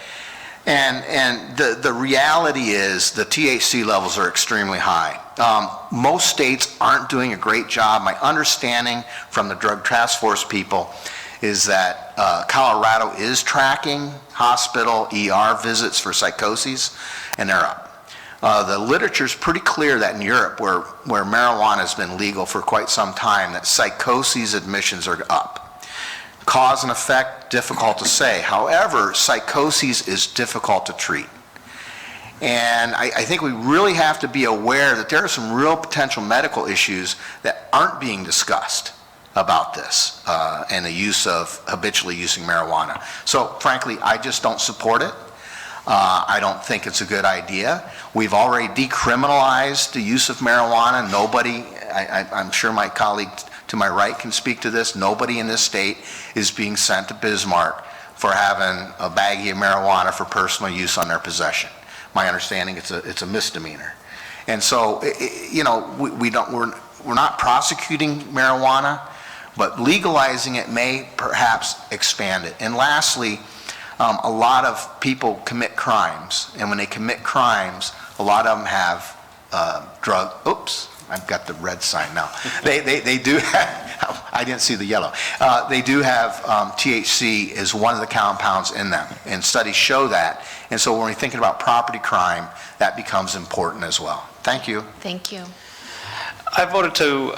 And the reality is the THC levels are extremely high. Most states aren't doing a great job. My understanding from the Drug Task Force people is that Colorado is tracking hospital ER visits for psychoses, and they're up. The literature's pretty clear that in Europe, where marijuana has been legal for quite some time, that psychoses admissions are up. Cause and effect, difficult to say. However, psychoses is difficult to treat. And I think we really have to be aware that there are some real potential medical issues that aren't being discussed about this and the use of habitually using marijuana. So frankly, I just don't support it. I don't think it's a good idea. We've already decriminalized the use of marijuana. Nobody, I'm sure my colleague to my right can speak to this, nobody in this state is being sent to Bismarck for having a baggie of marijuana for personal use on their possession. My understanding, it's a misdemeanor. And so, we're not prosecuting marijuana, but legalizing it may perhaps expand it. And lastly, a lot of people commit crimes, and when they commit crimes, a lot of them have I've got the red sign now. They do have, I didn't see the yellow. They do have THC as one of the compounds in them, and studies show that. And so when we're thinking about property crime, that becomes important as well. Thank you. Thank you. I voted to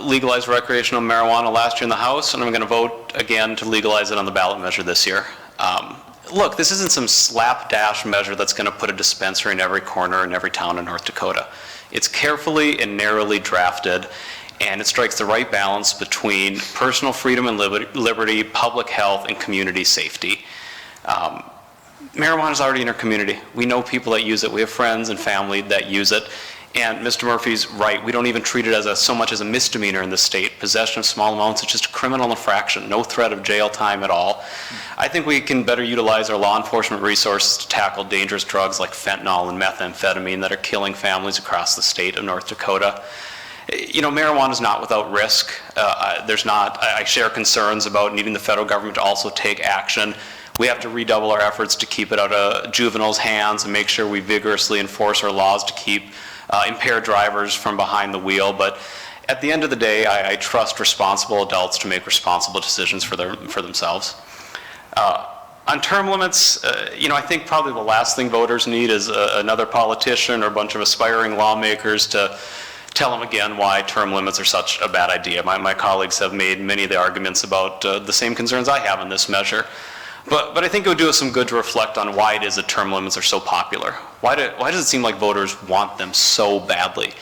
legalize recreational marijuana last year in the House, and I'm going to vote again to legalize it on the ballot measure this year. Look, this isn't some slapdash measure that's going to put a dispensary in every corner in every town in North Dakota. It's carefully and narrowly drafted, and it strikes the right balance between personal freedom and liberty, public health, and community safety. Marijuana is already in our community. We know people that use it. We have friends and family that use it. And Mr. Murphy's right. We don't even treat it as so much as a misdemeanor in the state. Possession of small amounts, it's just a criminal infraction. No threat of jail time at all. I think we can better utilize our law enforcement resources to tackle dangerous drugs like fentanyl and methamphetamine that are killing families across the state of North Dakota. Marijuana is not without risk. I share concerns about needing the federal government to also take action We have to redouble our efforts to keep it out of juveniles' hands and make sure we vigorously enforce our laws to keep impaired drivers from behind the wheel. But at the end of the day, I trust responsible adults to make responsible decisions for themselves. On term limits, I think probably the last thing voters need is another politician or a bunch of aspiring lawmakers to tell them again why term limits are such a bad idea. My colleagues have made many of the arguments about the same concerns I have in this measure. But I think it would do us some good to reflect on why it is that term limits are so popular. Why does it seem like voters want them so badly?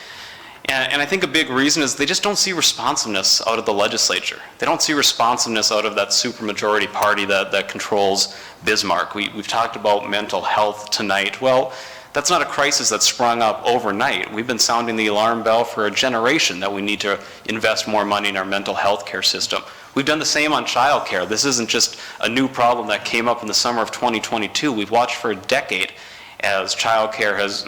And I think a big reason is they just don't see responsiveness out of the legislature. They don't see responsiveness out of that supermajority party that controls Bismarck. We've talked about mental health tonight. Well, that's not a crisis that sprung up overnight. We've been sounding the alarm bell for a generation that we need to invest more money in our mental health care system. We've done the same on child care. This isn't just a new problem that came up in the summer of 2022. We've watched for a decade as child care has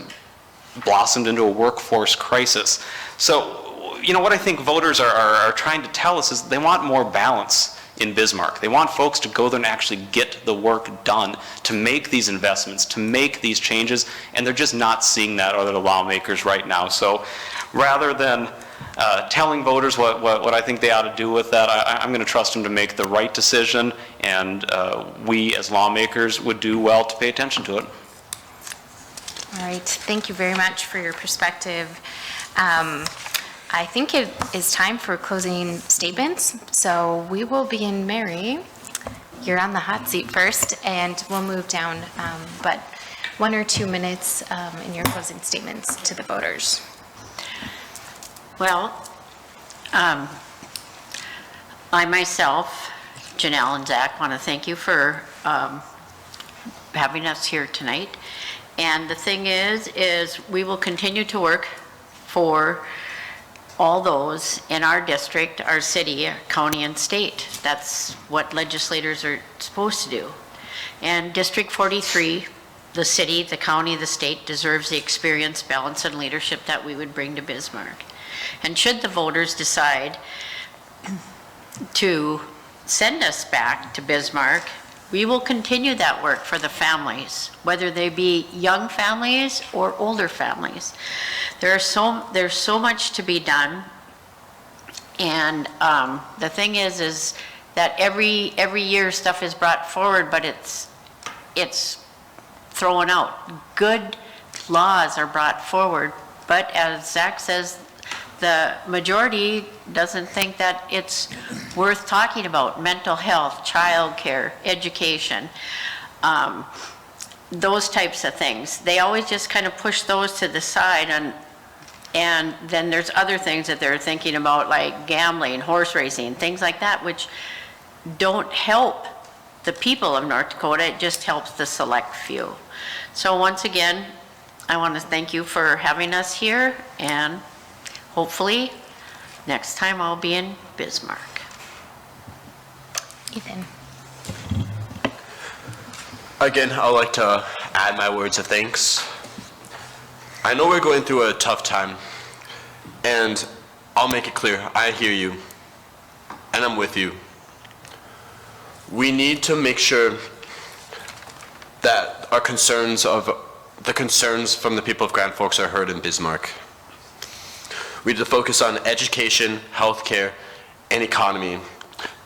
blossomed into a workforce crisis. So, what I think voters are trying to tell us is they want more balance in Bismarck. They want folks to go there and actually get the work done, to make these investments, to make these changes, and they're just not seeing that out of the lawmakers right now. So rather than telling voters what I think they ought to do with that, I'm going to trust them to make the right decision, and we as lawmakers would do well to pay attention to it. All right, thank you very much for your perspective. I think it is time for closing statements, so we will begin. Mary, you're on the hot seat first, and we'll move down, but 1 or 2 minutes in your closing statements to the voters. Well, I myself, Janelle and Zach, want to thank you for having us here tonight. And the thing is we will continue to work for all those in our district, our city, our county, and state. That's what legislators are supposed to do. And District 43, the city, the county, the state deserves the experience, balance, and leadership that we would bring to Bismarck. And should the voters decide to send us back to Bismarck, we will continue that work for the families, whether they be young families or older families. There's so much to be done, and the thing is that every year stuff is brought forward, but it's thrown out. Good laws are brought forward, but as Zach says, the majority doesn't think that it's worth talking about. Mental health, child care, education, those types of things. They always just kind of push those to the side, and then there's other things that they're thinking about, like gambling, horse racing, things like that, which don't help the people of North Dakota. It just helps the select few. So once again, I want to thank you for having us here, and hopefully next time I'll be in Bismarck. Ethan. Again, I'd like to add my words of thanks. I know we're going through a tough time, and I'll make it clear, I hear you, and I'm with you. We need to make sure that the concerns from the people of Grand Forks are heard in Bismarck. We need to focus on education, healthcare, and economy.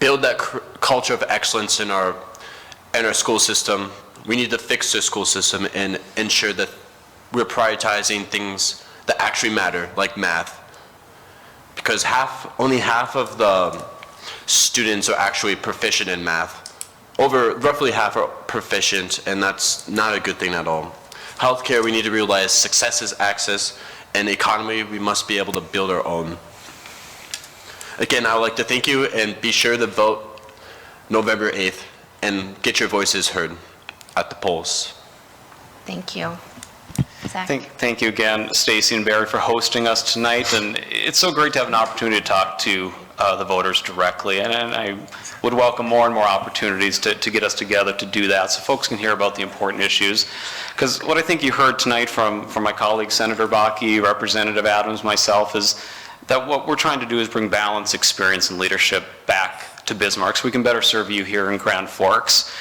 Build that culture of excellence in our school system. We need to fix the school system and ensure that we're prioritizing things that actually matter, like math. Because only half of the students are actually proficient in math. Roughly half are proficient, and that's not a good thing at all. Healthcare, we need to realize success is access, and the economy, we must be able to build our own. Again, I would like to thank you, and be sure to vote November 8th and get your voices heard at the polls. Thank you. Zach? Thank you again, Stacy and Barry, for hosting us tonight. And it's so great to have an opportunity to talk to the voters directly. And I would welcome more and more opportunities to get us together to do that, so folks can hear about the important issues. Because what I think you heard tonight from my colleague, Senator Bakke, Representative Adams, myself, is that what we're trying to do is bring balance, experience, and leadership back to Bismarck so we can better serve you here in Grand Forks.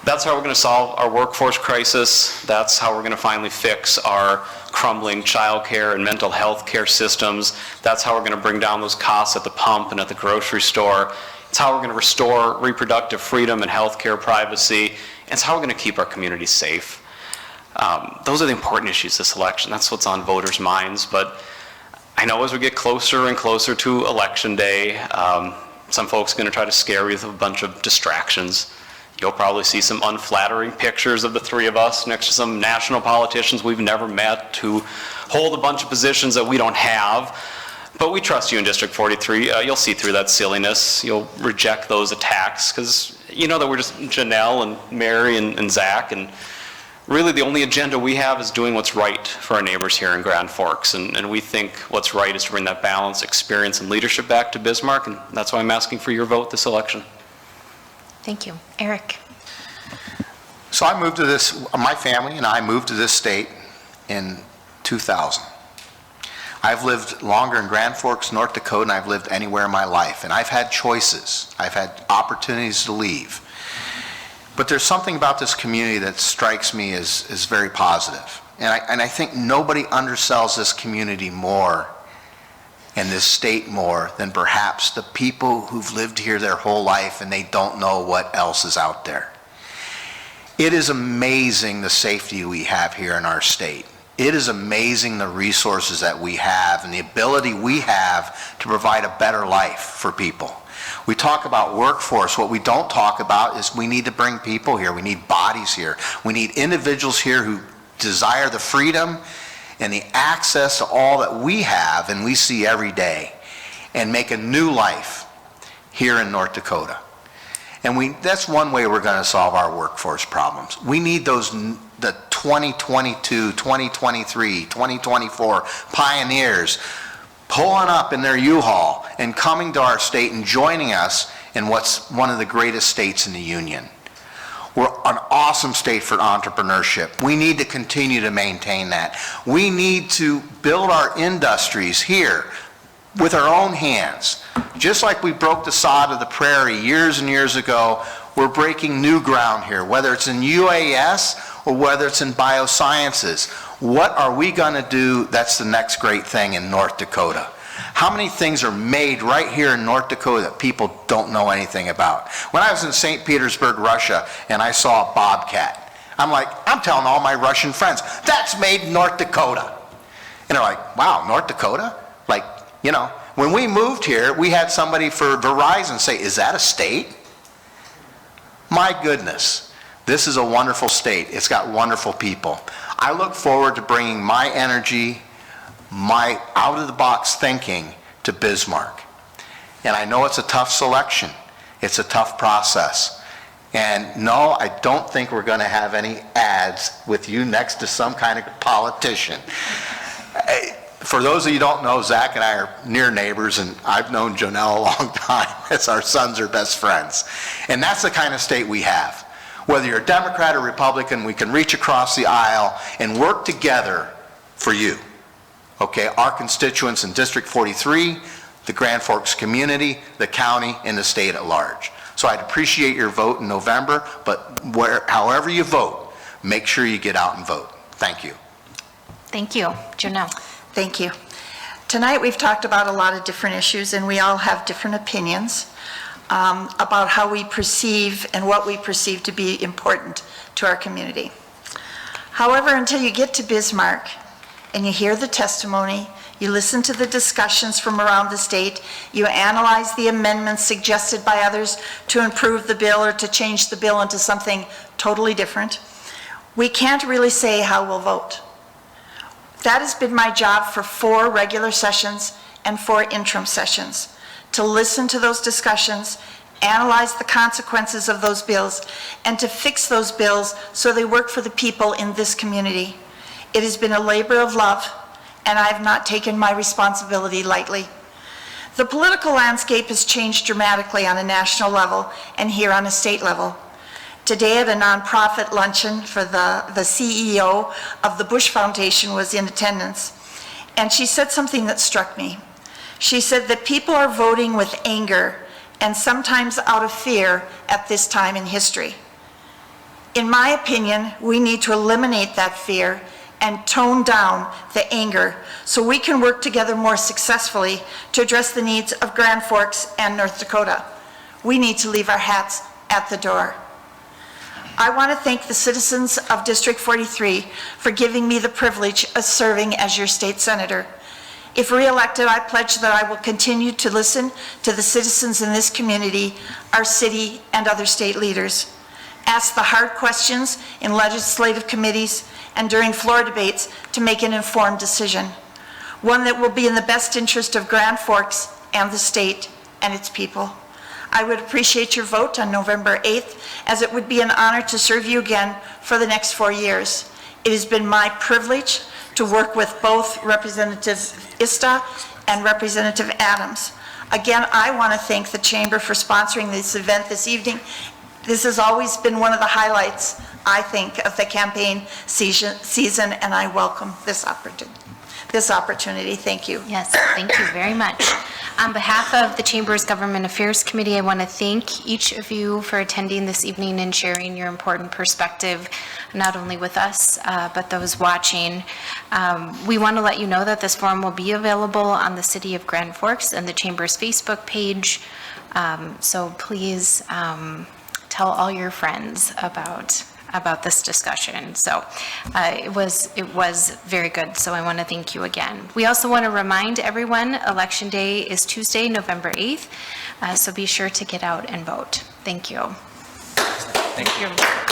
That's how we're going to solve our workforce crisis. That's how we're going to finally fix our crumbling childcare and mental health care systems. That's how we're going to bring down those costs at the pump and at the grocery store. It's how we're going to restore reproductive freedom and healthcare privacy. And it's how we're going to keep our communities safe. Those are the important issues this election. That's what's on voters' minds. But I know as we get closer and closer to Election Day, some folks are going to try to scare you with a bunch of distractions. You'll probably see some unflattering pictures of the three of us next to some national politicians we've never met who hold a bunch of positions that we don't have. But we trust you in District 43. You'll see through that silliness. You'll reject those attacks because you know that we're just Janelle and Mary and Zach, and really the only agenda we have is doing what's right for our neighbors here in Grand Forks. And we think what's right is to bring that balance, experience, and leadership back to Bismarck, and that's why I'm asking for your vote this election. Thank you. Eric? So I moved to this, my family and I moved to this state in 2000. I've lived longer in Grand Forks, North Dakota, than I've lived anywhere in my life. And I've had choices. I've had opportunities to leave. But there's something about this community that strikes me as very positive. And I think nobody undersells this community more and this state more than perhaps the people who've lived here their whole life and they don't know what else is out there. It is amazing the safety we have here in our state. It is amazing the resources that we have and the ability we have to provide a better life for people. We talk about workforce. What we don't talk about is we need to bring people here. We need bodies here. We need individuals here who desire the freedom and the access to all that we have and we see every day and make a new life here in North Dakota. And that's one way we're going to solve our workforce problems. We need the 2022, 2023, 2024 pioneers pulling up in their U-Haul and coming to our state and joining us in what's one of the greatest states in the union. We're an awesome state for entrepreneurship. We need to continue to maintain that. We need to build our industries here with our own hands. Just like we broke the sod of the prairie years and years ago, we're breaking new ground here, whether it's in UAS or whether it's in biosciences. What are we going to do that's the next great thing in North Dakota? How many things are made right here in North Dakota that people don't know anything about? When I was in St. Petersburg, Russia, and I saw a Bobcat, I'm telling all my Russian friends, that's made in North Dakota. And they're like, wow, North Dakota? When we moved here, we had somebody for Verizon say, is that a state? My goodness, this is a wonderful state. It's got wonderful people. I look forward to bringing my energy, my out-of-the-box thinking to Bismarck. And I know it's a tough selection. It's a tough process. And no, I don't think we're going to have any ads with you next to some kind of politician. For those of you who don't know, Zach and I are near neighbors, and I've known Janelle a long time, as our sons are best friends. And that's the kind of state we have. Whether you're a Democrat or Republican, we can reach across the aisle and work together for you. Okay, our constituents in District 43, the Grand Forks community, the county, and the state at large. So I'd appreciate your vote in November, but however you vote, make sure you get out and vote. Thank you. Thank you. Janelle? Thank you. Tonight we've talked about a lot of different issues and we all have different opinions about how we perceive and what we perceive to be important to our community. However, until you get to Bismarck and you hear the testimony, you listen to the discussions from around the state, you analyze the amendments suggested by others to improve the bill or to change the bill into something totally different, we can't really say how we'll vote. That has been my job for 4 regular sessions and 4 interim sessions, to listen to those discussions, analyze the consequences of those bills, and to fix those bills so they work for the people in this community. It has been a labor of love, and I have not taken my responsibility lightly. The political landscape has changed dramatically on a national level and here on a state level. Today at a nonprofit luncheon for the CEO of the Bush Foundation was in attendance, and she said something that struck me. She said that people are voting with anger and sometimes out of fear at this time in history. In my opinion, we need to eliminate that fear and tone down the anger so we can work together more successfully to address the needs of Grand Forks and North Dakota. We need to leave our hats at the door. I want to thank the citizens of District 43 for giving me the privilege of serving as your state senator. If re-elected, I pledge that I will continue to listen to the citizens in this community, our city, and other state leaders. Ask the hard questions in legislative committees and during floor debates to make an informed decision, one that will be in the best interest of Grand Forks and the state and its people. I would appreciate your vote on November 8th, as it would be an honor to serve you again for the next 4 years. It has been my privilege to work with both Representative Ista and Representative Adams. Again, I want to thank the Chamber for sponsoring this event this evening. This has always been one of the highlights, I think, of the campaign season, and I welcome this opportunity. Thank you. Yes, thank you very much. On behalf of the Chamber's Government Affairs Committee, I want to thank each of you for attending this evening and sharing your important perspective, not only with us, but those watching. We want to let you know that this forum will be available on the City of Grand Forks and the Chamber's Facebook page. So please tell all your friends about this discussion. So it was very good, so I want to thank you again. We also want to remind everyone, Election Day is Tuesday, November 8th, so be sure to get out and vote. Thank you. Thank you.